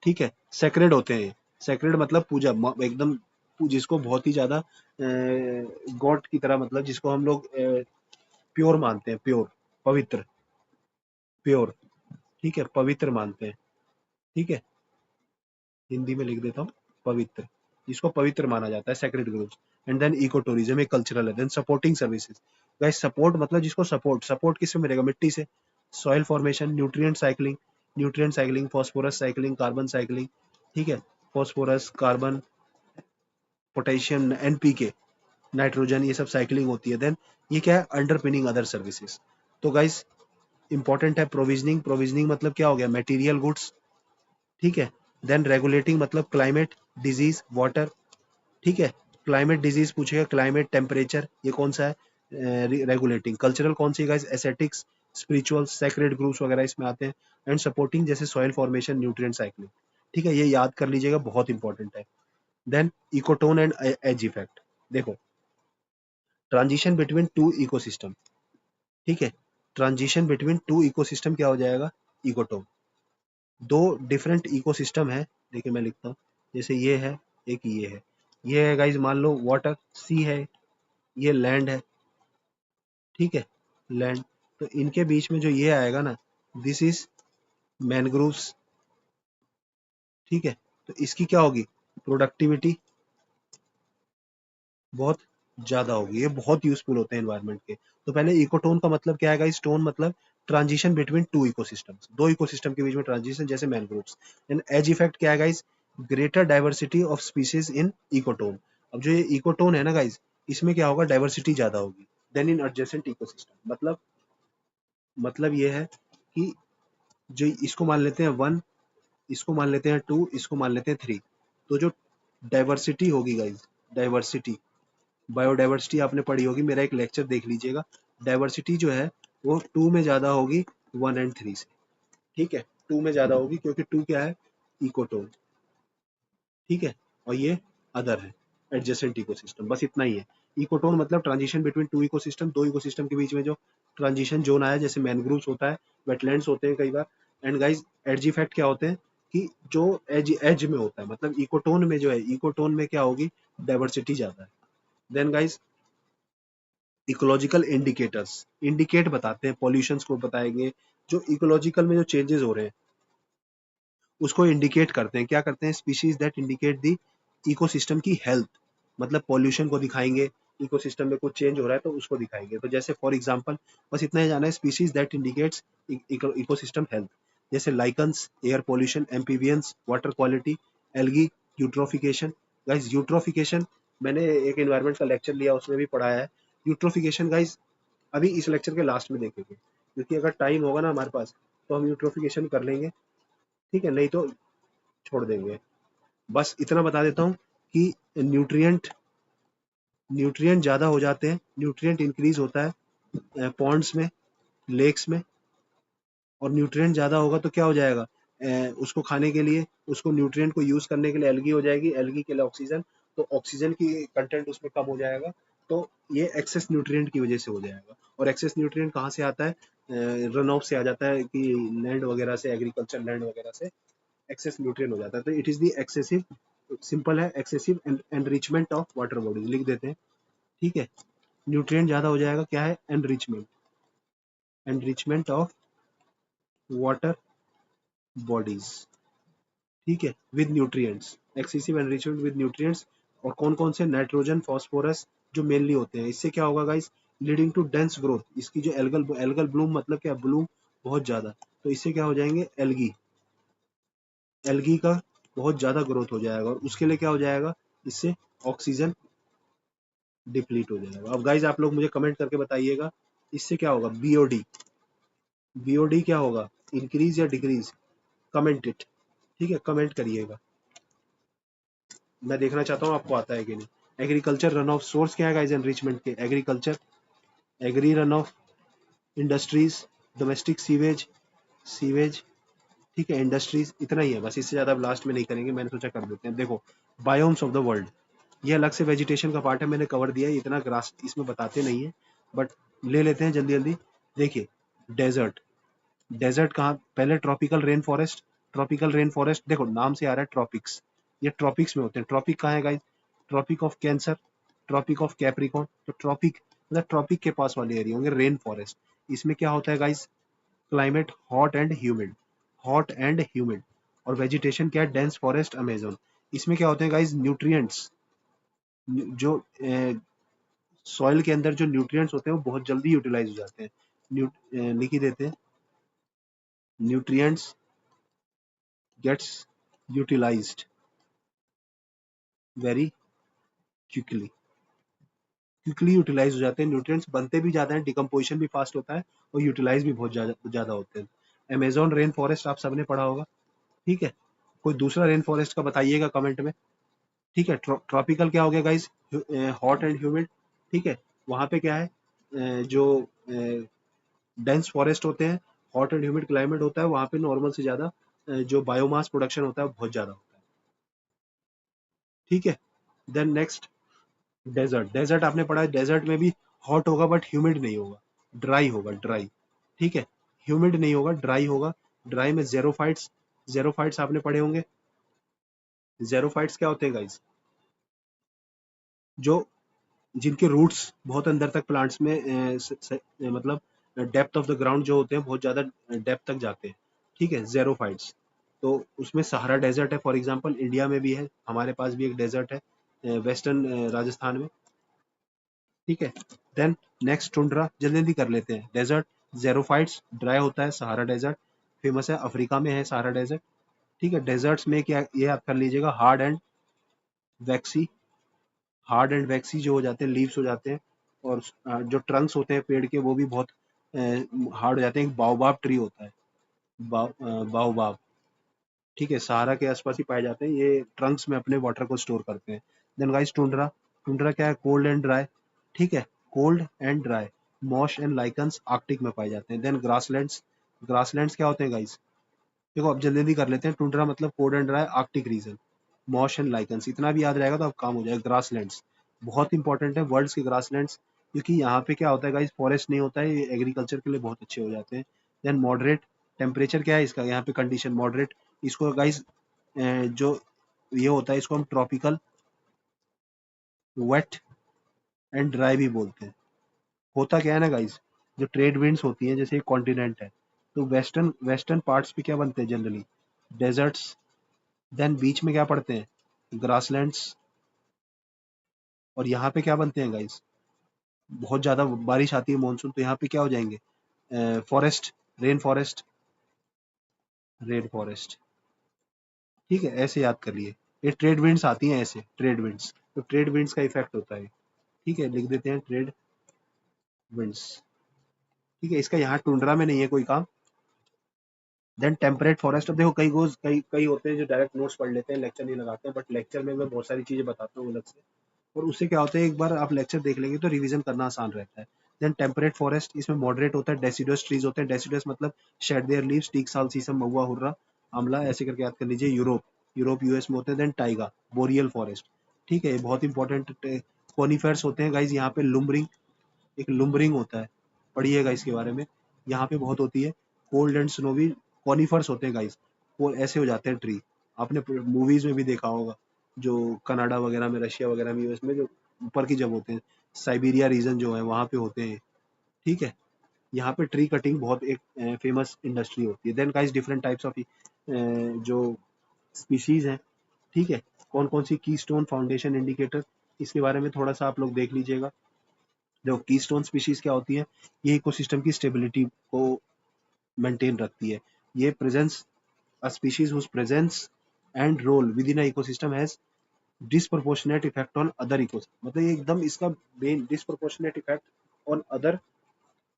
[SPEAKER 1] ठीक है, सेक्रेड होते हैं ये। सेक्रेड मतलब पूजा, एकदम जिसको बहुत ही ज्यादा गॉड की तरह, मतलब जिसको हम लोग प्योर मानते हैं, प्योर, पवित्र, प्योर, ठीक है, पवित्र मानते हैं। ठीक है, हिंदी में लिख देता हूँ, पवित्र, जिसको पवित्र माना जाता है, sacred groups. And then ecotourism एक कल्चरल है। Then supporting services, guys support मतलब जिसको सपोर्ट, सपोर्ट किससे मिलेगा, मिट्टी से। Soil formation, nutrient cycling, nutrient cycling, phosphorus cycling, carbon cycling, ठीक है, phosphorus, carbon, potassium, NPK, nitrogen, ये सब साइक्लिंग होती है। देन ये क्या है, अंडरपिनिंग अदर सर्विसेज। तो गाइस इंपॉर्टेंट है प्रोविजनिंग, प्रोविजनिंग मतलब क्या हो गया, मटेरियल गुड्स, ठीक है। देन रेगुलेटिंग मतलब क्लाइमेट, डिजीज, वाटर, ठीक है, क्लाइमेट डिजीज पूछेगा, क्लाइमेट, टेम्परेचर, ये कौन सा है, रेगुलेटिंग। कल्चरल कौन सी guys, aesthetics, spiritual, sacred groups वगैरह इसमें आते हैं। एंड सपोर्टिंग जैसे सॉइल फॉर्मेशन, न्यूट्रिएंट साइक्लिंग, ठीक है, ये याद कर लीजिएगा, बहुत इंपॉर्टेंट है। Then ecotone and edge effect, देखो ट्रांजिशन बिटवीन टू इकोसिस्टम, ठीक है, ट्रांजिशन बिटवीन टू इकोसिस्टम क्या हो जाएगा, इकोटोन। दो डिफरेंट इकोसिस्टम है, देखिए मैं लिखता हूँ, जैसे ये है, एक ये है गाइज, मान लो वाटर, सी है, ये लैंड है, ठीक है, लैंड। तो इनके बीच में जो ये आएगा ना, दिस इज मैनग्रोव्स, ठीक है। तो इसकी क्या होगी, प्रोडक्टिविटी बहुत ज्यादा होगी, ये बहुत यूजफुल होते हैं एनवायरनमेंट के। तो पहले इकोटोन का मतलब क्या है गाइस, टोन मतलब ट्रांजिशन बिटवीन टू इकोसिस्टम्स, दो इकोसिस्टम के बीच में ट्रांजिशन, जैसे मैनग्रोव्स। एंड एज इफेक्ट क्या है guys, greater diversity of species in ecotone. अब जो ये इकोटोन है ना गाइस, इसमें क्या होगा, डाइवर्सिटी ज्यादा होगी देन इन एडजेसेंट इकोसिस्टम। मतलब ये है कि जो इसको मान लेते हैं वन, इसको मान लेते हैं टू, इसको मान लेते हैं थ्री, तो जो डाइवर्सिटी होगी गाइस, डाइवर्सिटी, बायोडाइवर्सिटी आपने पढ़ी होगी, मेरा एक लेक्चर देख लीजिएगा। डाइवर्सिटी जो है वो टू में ज्यादा होगी वन एंड थ्री से, ठीक है, टू में ज्यादा होगी, क्योंकि टू क्या है, इकोटोन, ठीक है, और ये अदर है, एडजेसेंट इकोसिस्टम, बस इतना ही है। इकोटोन मतलब ट्रांजिशन बिटवीन टू इकोसिस्टम, दो इकोसिस्टम के बीच में जो ट्रांजिशन जोन आया, जैसे मैनग्रूव्स होता है, वेटलैंड्स होते हैं कई बार। एंड गाइस एज इफेक्ट क्या होते हैं, कि जो एज एज में होता है, मतलब इकोटोन में जो है, इकोटोन में क्या होगी, डाइवर्सिटी ज्यादा है। Then guys ecological indicators, indicate बताते हैं, पॉल्यूशन को बताएंगे, जो इकोलॉजिकल में जो चेंजेस हो रहे हैं उसको इंडिकेट करते हैं, क्या करते हैं, species that indicate the ecosystem की हेल्थ, मतलब पॉल्यूशन को दिखाएंगे, इकोसिस्टम में कुछ चेंज हो रहा है तो उसको दिखाएंगे। तो जैसे फॉर एग्जांपल, बस इतना ही जाना है, species that indicates ecosystem health, जैसे lichens, air pollution, amphibians, water quality, algae, eutrophication. Guys eutrophication मैंने एक एनवायरनमेंट का लेक्चर लिया, उसमें भी पढ़ाया है। यूट्रोफिकेशन गाइस अभी इस लेक्चर के लास्ट में देखेंगे, क्योंकि अगर टाइम होगा ना हमारे पास तो हम यूट्रोफिकेशन कर लेंगे, ठीक है, नहीं तो छोड़ देंगे। बस इतना बता देता हूँ कि न्यूट्रिएंट न्यूट्रिएंट ज़्यादा हो जाते हैं, न्यूट्रिएंट इंक्रीज होता है पॉन्ड्स में, लेक्स में, और न्यूट्रिएंट ज़्यादा होगा तो क्या हो जाएगा, उसको खाने के लिए, उसको न्यूट्रिएंट को यूज़ करने के लिए एल्गी हो जाएगी, एल्गी के लिए ऑक्सीजन, तो ऑक्सीजन की कंटेंट उसमें कम हो जाएगा, तो ये एक्सेस न्यूट्रिएंट की वजह से हो जाएगा। और एक्सेस न्यूट्रिएंट कहाँ से आता है, रन ऑफ से आ जाता है, कि लैंड वगैरह से, एग्रीकल्चर लैंड वगैरह से एक्सेस न्यूट्रिएंट हो जाता है। तो it is the excessive, simple है, excessive enrichment of water bodies लिख देते हैं, ठीक है। न्यूट्रिएंट ज़्यादा हो जाएगा, क्या है, enrichment, enrichment of water bodies, ठीक है, with nutrients, excessive enrichment with nutrients. और कौन कौन से, नाइट्रोजन, फास्फोरस, जो मेनली होते हैं। इससे क्या होगा guys, leading to dense growth, इसकी जो एल्गल एल्गल ब्लूम मतलब क्या, ब्लूम बहुत ज्यादा, तो इससे क्या हो जाएंगे, एल्गी, एल्गी का बहुत ज्यादा ग्रोथ हो जाएगा, और उसके लिए क्या हो जाएगा, इससे ऑक्सीजन डिप्लीट हो जाएगा। अब गाइस आप लोग मुझे कमेंट करके बताइएगा, इससे क्या होगा, बीओडी, बीओडी क्या होगा, इंक्रीज या डिक्रीज, कमेंट इट, ठीक है, कमेंट करिएगा, मैं देखना चाहता हूँ आपको आता है कि नहीं। एग्रीकल्चर रन ऑफ, सोर्स क्या है गाइस एनरिचमेंट के, agriculture, agri run off, industries, domestic sewage, sewage, ठीक है, इंडस्ट्रीज, इतना ही है बस, इससे ज्यादा लास्ट में नहीं करेंगे, मैंने सोचा कर देते हैं। देखो, बायोम्स ऑफ द वर्ल्ड, ये अलग से वेजिटेशन का पार्ट है, मैंने कवर दिया है, इतना ग्रास इसमें बताते नहीं है, बट ले लेते हैं जल्दी जल्दी। देखिए, डेजर्ट, डेजर्ट कहाँ, पहले tropical rain forest, tropical rain forest देखो नाम से आ रहा है ट्रॉपिक्स, ये ट्रॉपिक्स में होते हैं। ट्रॉपिक कहाँ है guys, tropic of cancer, tropic of capricorn, तो ट्रॉपिक मतलब ट्रॉपिक के पास वाले एरिया होंगे, रेन फॉरेस्ट। इसमें क्या होता है guys, climate hot and humid, hot and humid, और वेजिटेशन क्या है, डेंस फॉरेस्ट, अमेजोन। इसमें क्या होते हैं गाइस, न्यूट्रिएंट्स, जो सॉइल के अंदर जो न्यूट्रिएंट्स होते हैं वो बहुत जल्दी यूटिलाइज हो जाते हैं। लिख ही देते हैं, nutrients gets utilized very quickly, quickly utilize हो जाते हैं, न्यूट्रिएंट्स बनते भी ज्यादा हैं, डिकम्पोजिशन भी फास्ट होता है, और यूटिलाइज भी बहुत ज्यादा ज्यादा होते हैं। अमेजोन रेन फॉरेस्ट आप सबने पढ़ा होगा, ठीक है, कोई दूसरा रेन फॉरेस्ट का बताइएगा कमेंट में, ठीक है। ट्रॉपिकल क्या हो गया गाइस, हॉट एंड ह्यूमिड, ठीक है, वहां पे क्या है, जो डेंस फॉरेस्ट होते हैं, हॉट एंड ह्यूमिड क्लाइमेट होता है, वहां पे नॉर्मल से ज्यादा जो बायोमास प्रोडक्शन होता है वो बहुत ज्यादा होता है, ठीक है। देन नेक्स्ट, डेजर्ट, डेजर्ट आपने पढ़ा है, डेजर्ट में भी हॉट होगा बट ह्यूमिड नहीं होगा, ड्राई होगा, ड्राई, ठीक है, ह्यूमिड नहीं होगा, ड्राई होगा। ड्राई में जेरोफाइट्स, जेरोफाइट्स आपने पढ़े होंगे, जेरोफाइट्स क्या होते हैं गाइस, जो जिनके रूट्स बहुत अंदर तक प्लांट्स में मतलब डेप्थ ऑफ द ग्राउंड जो होते हैं बहुत ज्यादा डेप्थ तक जाते हैं, ठीक है, जेरोफाइट्स। तो उसमें सहारा डेजर्ट है फॉर एग्जांपल, इंडिया में भी है, हमारे पास भी एक डेजर्ट है वेस्टर्न राजस्थान में, ठीक है। देन नेक्स्ट टुंड्रा, जल्दी जल्दी कर लेते हैं। डेजर्ट, जेरोफाइट्स, ड्राई होता है, सहारा डेजर्ट फेमस है, अफ्रीका में है सहारा डेजर्ट, ठीक है। डेजर्ट्स में क्या, ये आप कर लीजिएगा, hard and vaccine, hard and वैक्सी जो हो जाते हैं, लीव्स हो जाते हैं, और जो ट्रंक्स होते हैं पेड़ के वो भी बहुत हार्ड हो जाते हैं। एक बाओबाब ट्री होता है, बाओबाब, ठीक है, सहारा के आसपास ही पाए जाते हैं, ये ट्रंक्स में अपने वाटर को स्टोर करते हैं। देन गाइस टुंड्रा, टुंड्रा क्या है, कोल्ड एंड ड्राई, ठीक है, cold and dry, मॉश and lichens Arctic में पाए जाते हैं। देन ग्रासलैंड्स, ग्रासलैंड्स क्या होते हैं गाइस, देखो अब जल्दी जल्दी कर लेते हैं। टुंड्रा मतलब cold and dry Arctic region, मॉश and lichens, इतना भी याद रहेगा तो अब काम हो जाएगा। ग्रासलैंड्स बहुत इंपॉर्टेंट है, वर्ल्ड्स के ग्रासलैंड्स, क्योंकि यहाँ पे क्या होता है गाइस, फॉरेस्ट नहीं होता है, ये एग्रीकल्चर के लिए बहुत अच्छे हो जाते हैं। देन मॉडरेट, टेम्परेचर क्या है इसका, यहाँ पे कंडीशन मॉडरेट, इसको गाइस जो ये होता है इसको हम ट्रॉपिकल, वेट एंड ड्राई भी बोलते हैं। होता क्या है ना गाइस, जो ट्रेड विंड्स होती हैं, जैसे कॉन्टिनेंट है, तो वेस्टर्न वेस्टर्न पार्ट्स पे क्या बनते हैं जनरली, डेजर्ट्स। देन बीच में क्या पड़ते हैं, ग्रासलैंड्स, और यहाँ पे क्या बनते हैं गाइस, बहुत ज्यादा बारिश आती है, मानसून, तो यहाँ पे क्या हो जाएंगे, forest, rain forest, rain forest. ठीक है, ऐसे याद कर लिए। ये ट्रेड विंड्स आती हैं ऐसे, ट्रेड विंड्स, तो ट्रेड विंड्स का इफेक्ट होता है। ठीक है, लिख देते हैं ट्रेड विंड्स। ठीक है, इसका यहाँ टुंड्रा में नहीं है कोई काम। देन टेम्परेट फॉरेस्ट, अब देखो कई कई होते हैं जो डायरेक्ट नोट्स पढ़ लेते हैं, लेक्चर नहीं लगाते हैं, बट लेक्चर में मैं बहुत सारी चीजें बताता हूँ अलग से। और उससे क्या होता है, एक बार आप लेक्चर देख लेंगे तो रिवीजन करना आसान रहता है। देन टेम्परेट फॉरेस्ट, इसमें मॉडरेट होता है, डेसिडुअस ट्रीज होते हैं। डेसिडुअस मतलब शेड देयर लीव्स, टीक, साल, सीसम, महुआ, हुर्रा, आंवला, ऐसे करके याद कर लीजिए। यूरोप, यूरोप यूएस में होते हैं। Then taiga, boreal forest. ठीक है, ये बहुत इंपॉर्टेंट। कॉनिफर्स होते हैं गाइज यहाँ पे। लुम्बरिंग, एक लुम्बरिंग होता है, पढ़िएगा इसके बारे में, यहाँ पे बहुत होती है। कोल्ड एंड स्नोवी कॉनिफर्स होते हैं गाइज, वो ऐसे हो जाते हैं ट्री। आपने मूवीज में भी देखा होगा, जो कनाडा वगैरह में, रशिया वगैरह में, यूएस में, जो ऊपर की जब होते हैं, साइबेरिया रीजन जो है वहाँ पे होते हैं। ठीक है, यहाँ पे ट्री कटिंग बहुत एक फेमस इंडस्ट्री होती है। Then guys different types of जो स्पीशीज हैं। ठीक है, कौन कौन सी की स्टोन फाउंडेशन इंडिकेटर, इसके बारे में थोड़ा सा आप लोग देख लीजिएगा। देखो की स्टोन स्पीशीज क्या होती है, ये इकोसिस्टम की स्टेबिलिटी को मेंटेन रखती है। ये presence, a species whose presence and role within a ecosystem has disproportionate effect on other ecosystem, मतलब ये एकदम इसका main disproportionate effect on other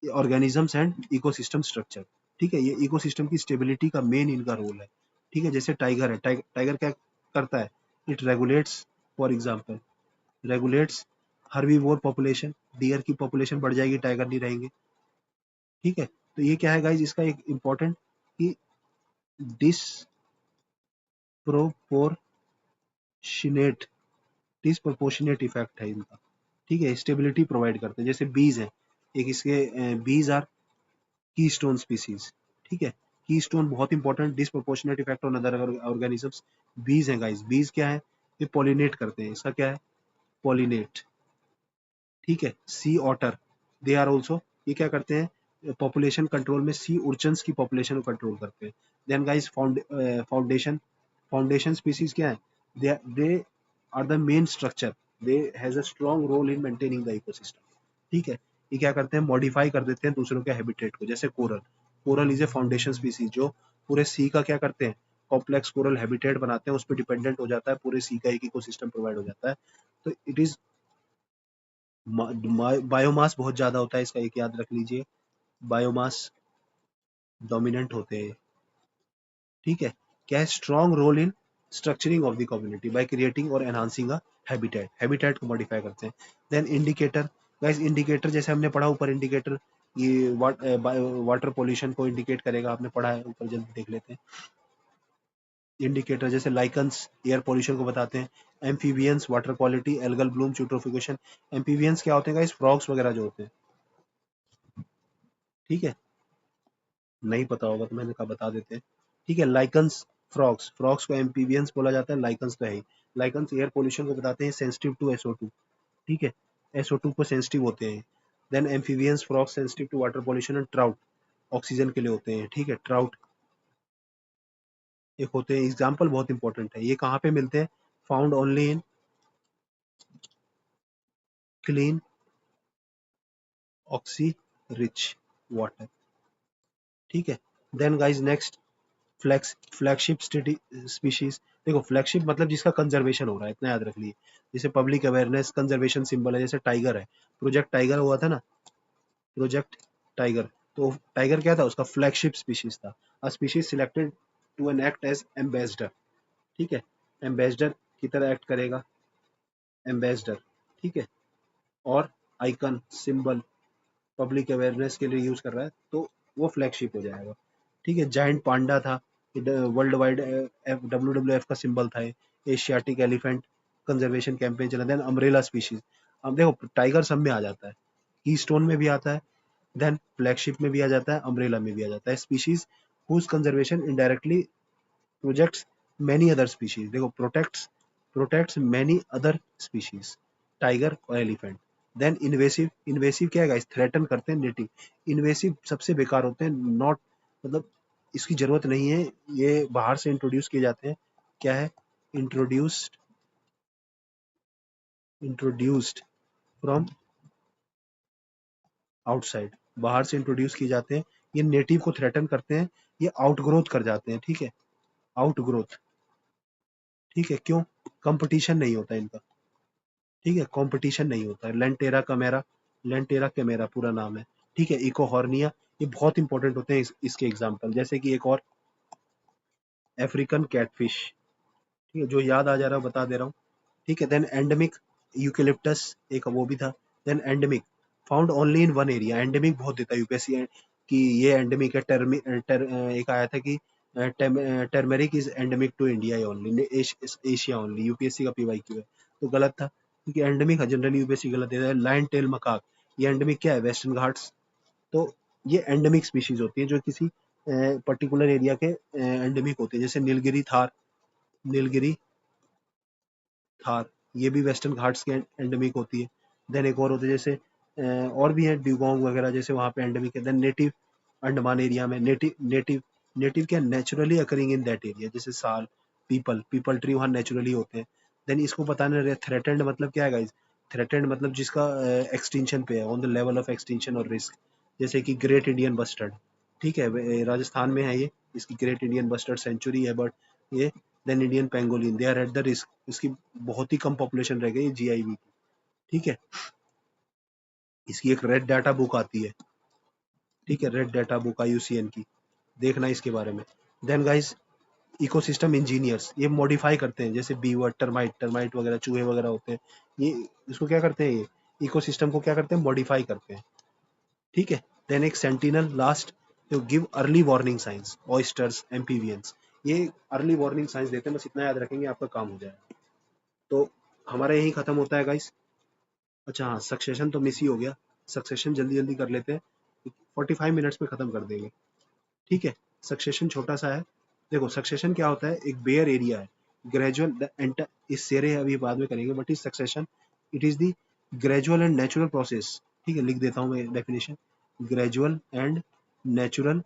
[SPEAKER 1] organisms and ecosystem structure। ठीक है, ये इकोसिस्टम की स्टेबिलिटी का मेन इनका रोल है। ठीक है, जैसे टाइगर है, टाइगर क्या करता है, it regulates, for example regulates herbivore population, deer की पॉपुलेशन बढ़ जाएगी, टाइगर नहीं रहेंगे। ठीक है, तो ये क्या है गाइज, इसका एक इम्पोर्टेंट कि डिसप्रोपोर्शनेट, डिसप्रोपोर्शनेट इफेक्ट है इनका। ठीक है, स्टेबिलिटी प्रोवाइड करते हैं। जैसे बीज है, एक इसके बीज आर की स्टोन स्पीसीज। ठीक है, की स्टोन बहुत important, disproportionate effect on other organisms. बीज है गाइस, बीज क्या है, ये पॉलिनेट करते हैं, इसका क्या है, पॉलिनेट। ठीक है, सी ऑटर, दे आर ऑल्सो, ये क्या करते हैं, पॉपुलेशन कंट्रोल में सी उर्चन्स की पॉपुलेशन को कंट्रोल करते हैं। Then guys foundation, foundation species क्या है, they are the main structure, they has a strong role in maintaining the ecosystem. ठीक है, ये क्या करते हैं, मॉडिफाई कर देते हैं दूसरों के हैबिटेट को। जैसे coral, coral is a foundation species, जो पूरे सी का क्या करते हैं, कॉम्प्लेक्स कोरल हैबिटेट बनाते हैं, उस पर डिपेंडेंट हो जाता है, पूरे सी का एक इकोसिस्टम प्रोवाइड हो जाता है। तो इट इज बायोमास बहुत ज्यादा होता है इसका, एक याद रख लीजिए, बायोमास डोमिनेंट होते हैं। ठीक है, क्या है, strong role in structuring of the community by creating और एनहांसिंग अ हैबिटेट, हैबिटेट को मॉडिफाई करते हैं। देन इंडिकेटर, गाइस इंडिकेटर जैसे हमने पढ़ा ऊपर, इंडिकेटर ये वाटर पोल्यूशन को इंडिकेट करेगा, आपने पढ़ा है ऊपर, जल्दी देख लेते हैं। इंडिकेटर जैसे लाइकन्स एयर पोल्यूशन को बताते हैं, amphibians water quality, algal Bloom eutrophication. Amphibians क्या होते हैं गाइस, फ्रॉग्स वगैरह जो होते हैं। ठीक है, नहीं पता होगा तो मैंने कहा बता देते हैं। ठीक है, लाइकन्स, फ्रॉग्स, फ्रॉग्स को एम्फीबियंस बोला जाता है, लाइकन्स तो है ही। लाइकन्स एयर पोल्यूशन को बताते हैं, सेंसिटिव टू SO2। ठीक है, SO2 को सेंसिटिव होते हैं। Then amphibians frog sensitive to water pollution and trout, oxygen के लिए होते हैं। ठीक है, ट्राउट एक होते हैं। एग्जाम्पल बहुत इंपॉर्टेंट है, ये कहाँ पे मिलते हैं, found only in clean oxy rich water. ठीक है, then guys next, flagship species. देखो फ्लैगशिप मतलब जिसका कंजर्वेशन हो रहा है, इतना याद रख लिए। जैसे पब्लिक अवेयरनेस कंजर्वेशन सिंबल है, जैसे टाइगर है, प्रोजेक्ट टाइगर हुआ था ना, प्रोजेक्ट टाइगर, तो टाइगर क्या था, उसका फ्लैगशिप स्पीशीज था। A species selected to an act as ambassador. ठीक है, एम्बेसडर की तरह एक्ट करेगा, एम्बेसडर। ठीक है, और आइकन सिंबल पब्लिक अवेयरनेस के लिए यूज कर रहा है, तो वो फ्लैगशिप हो जाएगा। ठीक है, जाइंट पांडा था, वर्ल्ड वाइड WWF का सिंबल था। एशियाटिक एलिफेंट कंजर्वेशन कैंपेन चला। देन अम्ब्रेला स्पीशीज, अब देखो टाइगर सब में आ जाता है, की स्टोन में भी आता है, देन फ्लैगशिप में भी आ जाता है, अम्ब्रेला में भी आ जाता है। Species whose conservation indirectly projects many other species, देखो protects many other species, tiger और एलिफेंट। देन इन्वेसिव, इन्वेसिव क्या है, थ्रेटन करते हैं नेटिव। इन्वेसिव सबसे बेकार होते हैं, नॉट, मतलब इसकी जरूरत नहीं है, ये बाहर से इंट्रोड्यूस किए जाते हैं। क्या है, इंट्रोड्यूस्ड, इंट्रोड्यूस्ड फ्रॉम आउटसाइड, बाहर से इंट्रोड्यूस किए जाते हैं। ये नेटिव को थ्रेटन करते हैं, ये आउटग्रोथ कर जाते हैं, ठीक है, आउटग्रोथ, ठीक है, क्यों? कंपटीशन नहीं होता इनका, ठीक है, कंपटीशन नहीं होता है। लेंटेरा कैमेरा, लेंटेरा कैमेरा पूरा नाम है, ठीक है, इकोहॉर्निया, ये बहुत इंपॉर्टेंट होते हैं इसके एग्जाम्पल, जैसे कि एक और अफ्रीकन कैटफिश, ठीक है, जो याद आ जा रहा है बता दे रहा हूँ, ठीक है। देन एंडेमिक यूकेलिप्टस, एक वो भी था। Then endemic found only in one area, endemic बहुत देता है यूपीएससी कि ये एंडेमिक है। एक आया था कि turmeric is endemic to India only, Asia only, UPSC का पीवाईक्यू है, तो गलत था क्योंकि एंडेमिक जनरली यूपीएससी गलत देता है। लायन टेल मकाक, ये एंडेमिक क्या है? वेस्टर्न घाट्स। तो ये एंडेमिक स्पीशीज होती है जो किसी पर्टिकुलर एरिया के एंडेमिक होते हैं, जैसे नीलगिरी थार, नीलगिरी थार, ये भी वेस्टर्न घाट्स के एंडेमिक होती है। देन एक और होते हैं जैसे और भी है ड्यूगोंग वगैरह, जैसे वहाँ पे एंडेमिक है। देन नेटिव अंडमान एरिया में, नेटिव नेटिव नेटिव क्या, naturally occurring in that area, जैसे साल, पीपल, पीपल ट्री वहाँ नेचुरली होते हैं। देन इसको बताने रहे थ्रेटेंड मतलब क्या है गाइस? थ्रेटेंड मतलब जिसका एक्सटिंक्शन पे है, on the level of extinction और रिस्क, जैसे कि ग्रेट इंडियन बस्टर्ड, ठीक है, राजस्थान में है ये, इसकी ग्रेट इंडियन बस्टर्ड सेंचुरी है, बट ये then Indian pangolin, they are at the risk, इसकी बहुत ही कम पॉपुलेशन रह गई जीआईवी की, ठीक है। इसकी एक रेड डाटा बुक आती है, ठीक है, रेड डाटा बुक आईयूसीएन की, देखना इसके बारे में। देन गाइस इकोसिस्टम इंजीनियर्स, ये मॉडिफाई करते हैं, जैसे बीवर, टर्माइट, टर्माइट वगैरह, चूहे वगैरह होते हैं, ये इसको क्या करते हैं, ये इकोसिस्टम को क्या करते हैं? मॉडिफाई करते हैं, ठीक है। देन एक सेंटिनल लास्ट, जो give early warning science, oysters, amphibians, ये अर्ली वार्निंग साइंस देते हैं, बस इतना याद रखेंगे आपका काम हो जाएगा। तो हमारा यही खत्म होता है गाइस। अच्छा हाँ, सक्सेशन तो मिस ही हो गया, सक्सेशन जल्दी जल्दी कर लेते हैं, 45 मिनट्स में खत्म कर देंगे, ठीक है। सक्सेशन छोटा सा है, देखो सक्सेशन क्या होता है, एक बेयर एरिया है, ग्रेजुअल एंटर, इस सेरे अभी बाद में करेंगे, बट इस succession, it is the gradual and natural process, ठीक है, लिख देता हूँ मैं definition, gradual and natural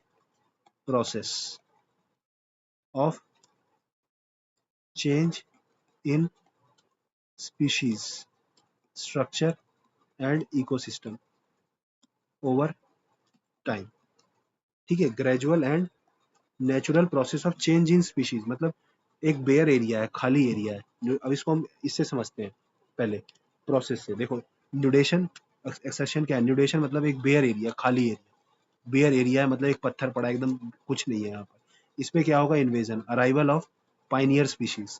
[SPEAKER 1] process of change in species structure and ecosystem over time, ठीक है, gradual and natural process of change in species, मतलब एक बेयर एरिया है, खाली एरिया है, जो अब इसको हम इससे समझते हैं पहले, प्रोसेस से। देखो न्यूडेशन, एक्सेशन क्या है? न्यूडेशन मतलब एक बेयर एरिया, खाली एरिया, बेयर एरिया है मतलब एक पत्थर पड़ा है, एकदम कुछ नहीं है यहाँ पर। इसमें क्या होगा? Invasion, arrival of pioneer species,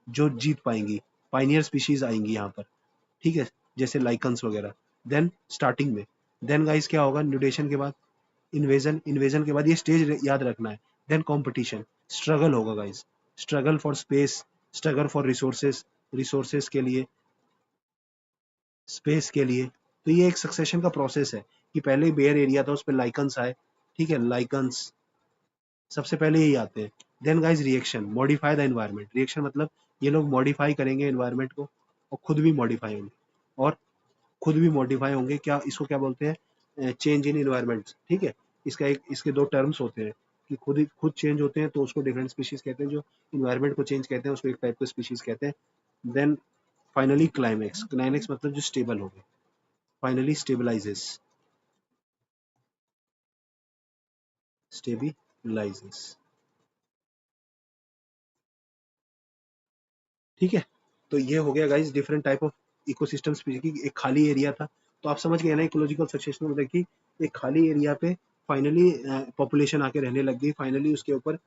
[SPEAKER 1] जो जीत पाएंगी, पाइनियर स्पीशीज आएंगी यहाँ पर, ठीक है, जैसे लाइकन्स वगैरह। देन स्टार्टिंग में, देन गाइस क्या होगा न्यूडेशन के बाद? इन्वेजन, इन्वेजन के बाद ये स्टेज याद रखना है। देन कंपटीशन, स्ट्रगल होगा guys, struggle for space, struggle for resources, resources के लिए, स्पेस के लिए। तो ये एक सक्सेशन का प्रोसेस है कि पहले बेयर एरिया था, उस पर लाइकन्स आए, ठीक है, लाइकन्स सबसे पहले यही आते हैं। Then guys reaction, modify the environment, reaction मतलब ये लोग मॉडिफाई करेंगे एनवायरनमेंट को, और खुद भी मॉडिफाई होंगे, और खुद भी मॉडिफाई होंगे, क्या इसको क्या बोलते हैं? चेंज इन इन्वायरमेंट, ठीक है। इसका एक, इसके दो टर्म्स होते हैं कि खुद चेंज होते हैं तो उसको डिफरेंट स्पीशीज कहते हैं, जो इन्वायरमेंट को चेंज कहते हैं उसको एक टाइप का स्पीशीज कहते हैं। देन फाइनली क्लाइमेक्स, क्लाइमेक्स मतलब जो स्टेबल हो गए, फाइनली स्टेबलाइजेस, स्टेबिलाइजेस, ठीक है। तो ये हो गया guys different type of ecosystem species, एक खाली एरिया था, तो आप समझ गए ना इकोलॉजिकल सक्सेशन मतलब कि एक खाली एरिया पे फाइनली पॉपुलेशन आके रहने लग गई, फाइनली उसके ऊपर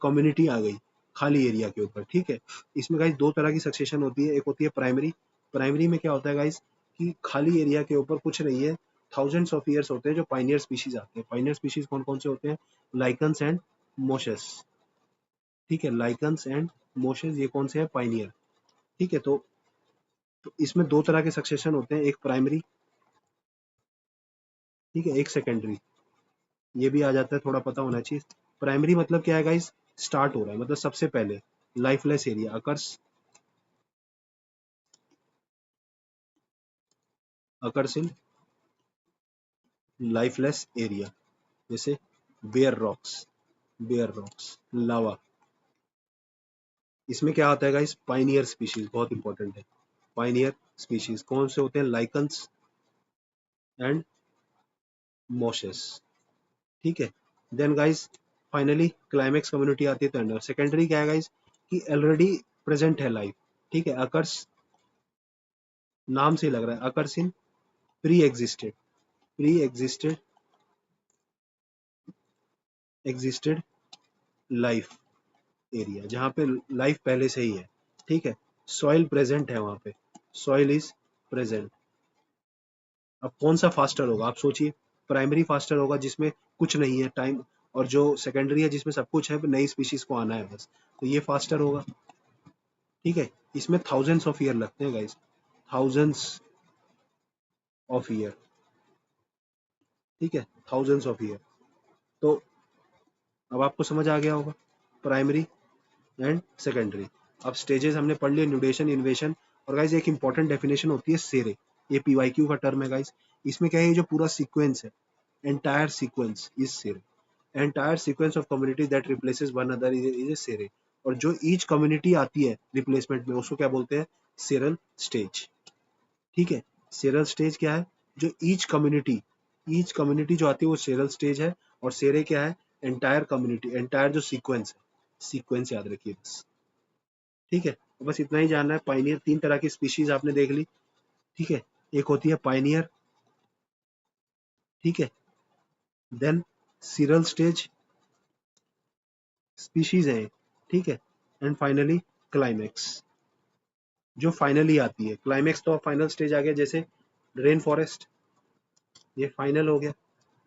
[SPEAKER 1] कम्युनिटी आ गई खाली एरिया के ऊपर, ठीक है। इसमें गाइस दो तरह की सक्सेशन होती है, एक होती है प्राइमरी, प्राइमरी में क्या होता है गाइस कि खाली एरिया के ऊपर कुछ नहीं है, थाउजेंड्स ऑफ ईयर्स होते हैं जो पाइनियर स्पीशीज आते हैं। पाइनियर स्पीशीज कौन कौन से होते हैं? लाइकन्स एंड मोशस, ठीक है, लाइकन्स एंड मोशस, ये कौन से हैं? पाइनियर, ठीक है। तो इसमें दो तरह के सक्सेशन होते हैं, एक प्राइमरी, ठीक है, एक सेकेंडरी, ये भी आ जाता है, थोड़ा पता होना चाहिए। प्राइमरी मतलब क्या है गाइस? स्टार्ट हो रहा है, मतलब सबसे पहले lifeless area occurs, occurs in lifeless area, जैसे bare rocks, bare rocks, lava. इसमें क्या आता है गाइस? पाइनियर स्पीशीज, बहुत इंपॉर्टेंट है, पाइनियर स्पीशीज कौन से होते हैं? लाइकन्स एंड मॉशेस, ठीक है। Then guys finally climax community आती है तो एंड। सेकेंडरी क्या है गाइस कि ऑलरेडी प्रेजेंट है लाइफ, ठीक है, अकर्स, नाम से ही लग रहा है, occurs in pre existed, pre existed, existed life area, जहाँ पे लाइफ पहले से ही है, ठीक है। सॉइल प्रेजेंट है वहां पे, सॉइल इज प्रेजेंट। अब कौन सा फास्टर होगा आप सोचिए। प्राइमरी फास्टर होगा जिसमें कुछ नहीं है टाइम, और जो सेकेंडरी है जिसमें सब कुछ है, नई स्पीशीज को आना है बस, तो ये फास्टर होगा, ठीक है। इसमें थाउजेंड्स ऑफ ईयर लगते हैं गाइस, थाउजेंड्स ऑफ ईयर, ठीक है, थाउजेंड्स ऑफ ईयर। तो अब आपको समझ आ गया होगा प्राइमरी एंड सेकेंडरी। अब स्टेजेस हमने पढ़ लिए, न्यूडेशन, इन्वेशन, और गाइस एक इंपॉर्टेंट डेफिनेशन होती है सेरे, ये पीवाईक्यू का टर्म है गाइस। इसमें क्या है, ये जो पूरा सीक्वेंस है, entire sequence is sere, entire sequence of community that replaces one other is a sere. और जो ईच कम्युनिटी आती है रिप्लेसमेंट में, उसको क्या बोलते हैं, सेरल स्टेज, ठीक है। सेरल स्टेज क्या है, जो ईच कम्युनिटी जो आती है वो सेरल स्टेज है। और सेरे क्या है, एंटायर कम्युनिटी, एंटायर जो सीक्वेंस है, सीक्वेंस याद रखिए बस, ठीक है। तो बस इतना ही जानना है। पाइनियर, तीन तरह की स्पीशीज आपने देख ली, ठीक है। एक होती है पाइनियर, ठीक है, देन सीरल स्टेज स्पीशीज है, ठीक है, एंड फाइनली क्लाइमेक्स, जो फाइनली आती है। क्लाइमेक्स तो फाइनल स्टेज आ गया, जैसे रेन फॉरेस्ट, ये फाइनल हो गया।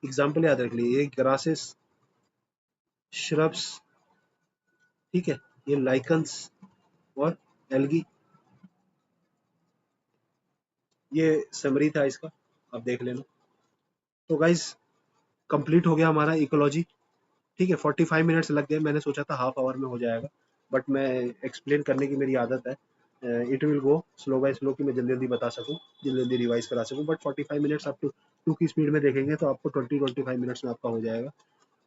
[SPEAKER 1] एग्जाम्पल याद रख लीजिए, ये ग्रासेस, श्रब्स, ठीक है, ये लाइकन्स और एल्गी। ये समरी था इसका, आप देख लेना। तो गाइज कंप्लीट हो गया हमारा इकोलॉजी, ठीक है। 45 मिनट्स लग गए, मैंने सोचा था हाफ आवर में हो जाएगा, बट मैं एक्सप्लेन करने की मेरी आदत है, it will go slow by slow, कि मैं जल्दी जल्दी बता सकूं, जल्दी जल्दी रिवाइज करा सकूं। बट 45 मिनट्स आप टू की स्पीड में देखेंगे तो आपको 20-25 मिनट्स में आपका हो जाएगा।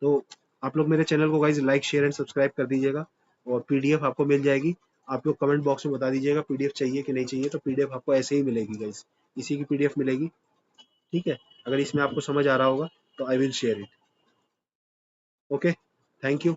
[SPEAKER 1] तो आप लोग मेरे चैनल को guys like, share and subscribe कर दीजिएगा, और पीडीएफ आपको मिल जाएगी। आप लोग कमेंट बॉक्स में बता दीजिएगा पीडीएफ चाहिए कि नहीं चाहिए, तो पीडीएफ आपको ऐसे ही मिलेगी गाइज, इसी की पीडीएफ मिलेगी, ठीक है। अगर इसमें आपको समझ आ रहा होगा तो I will share it, okay, thank you.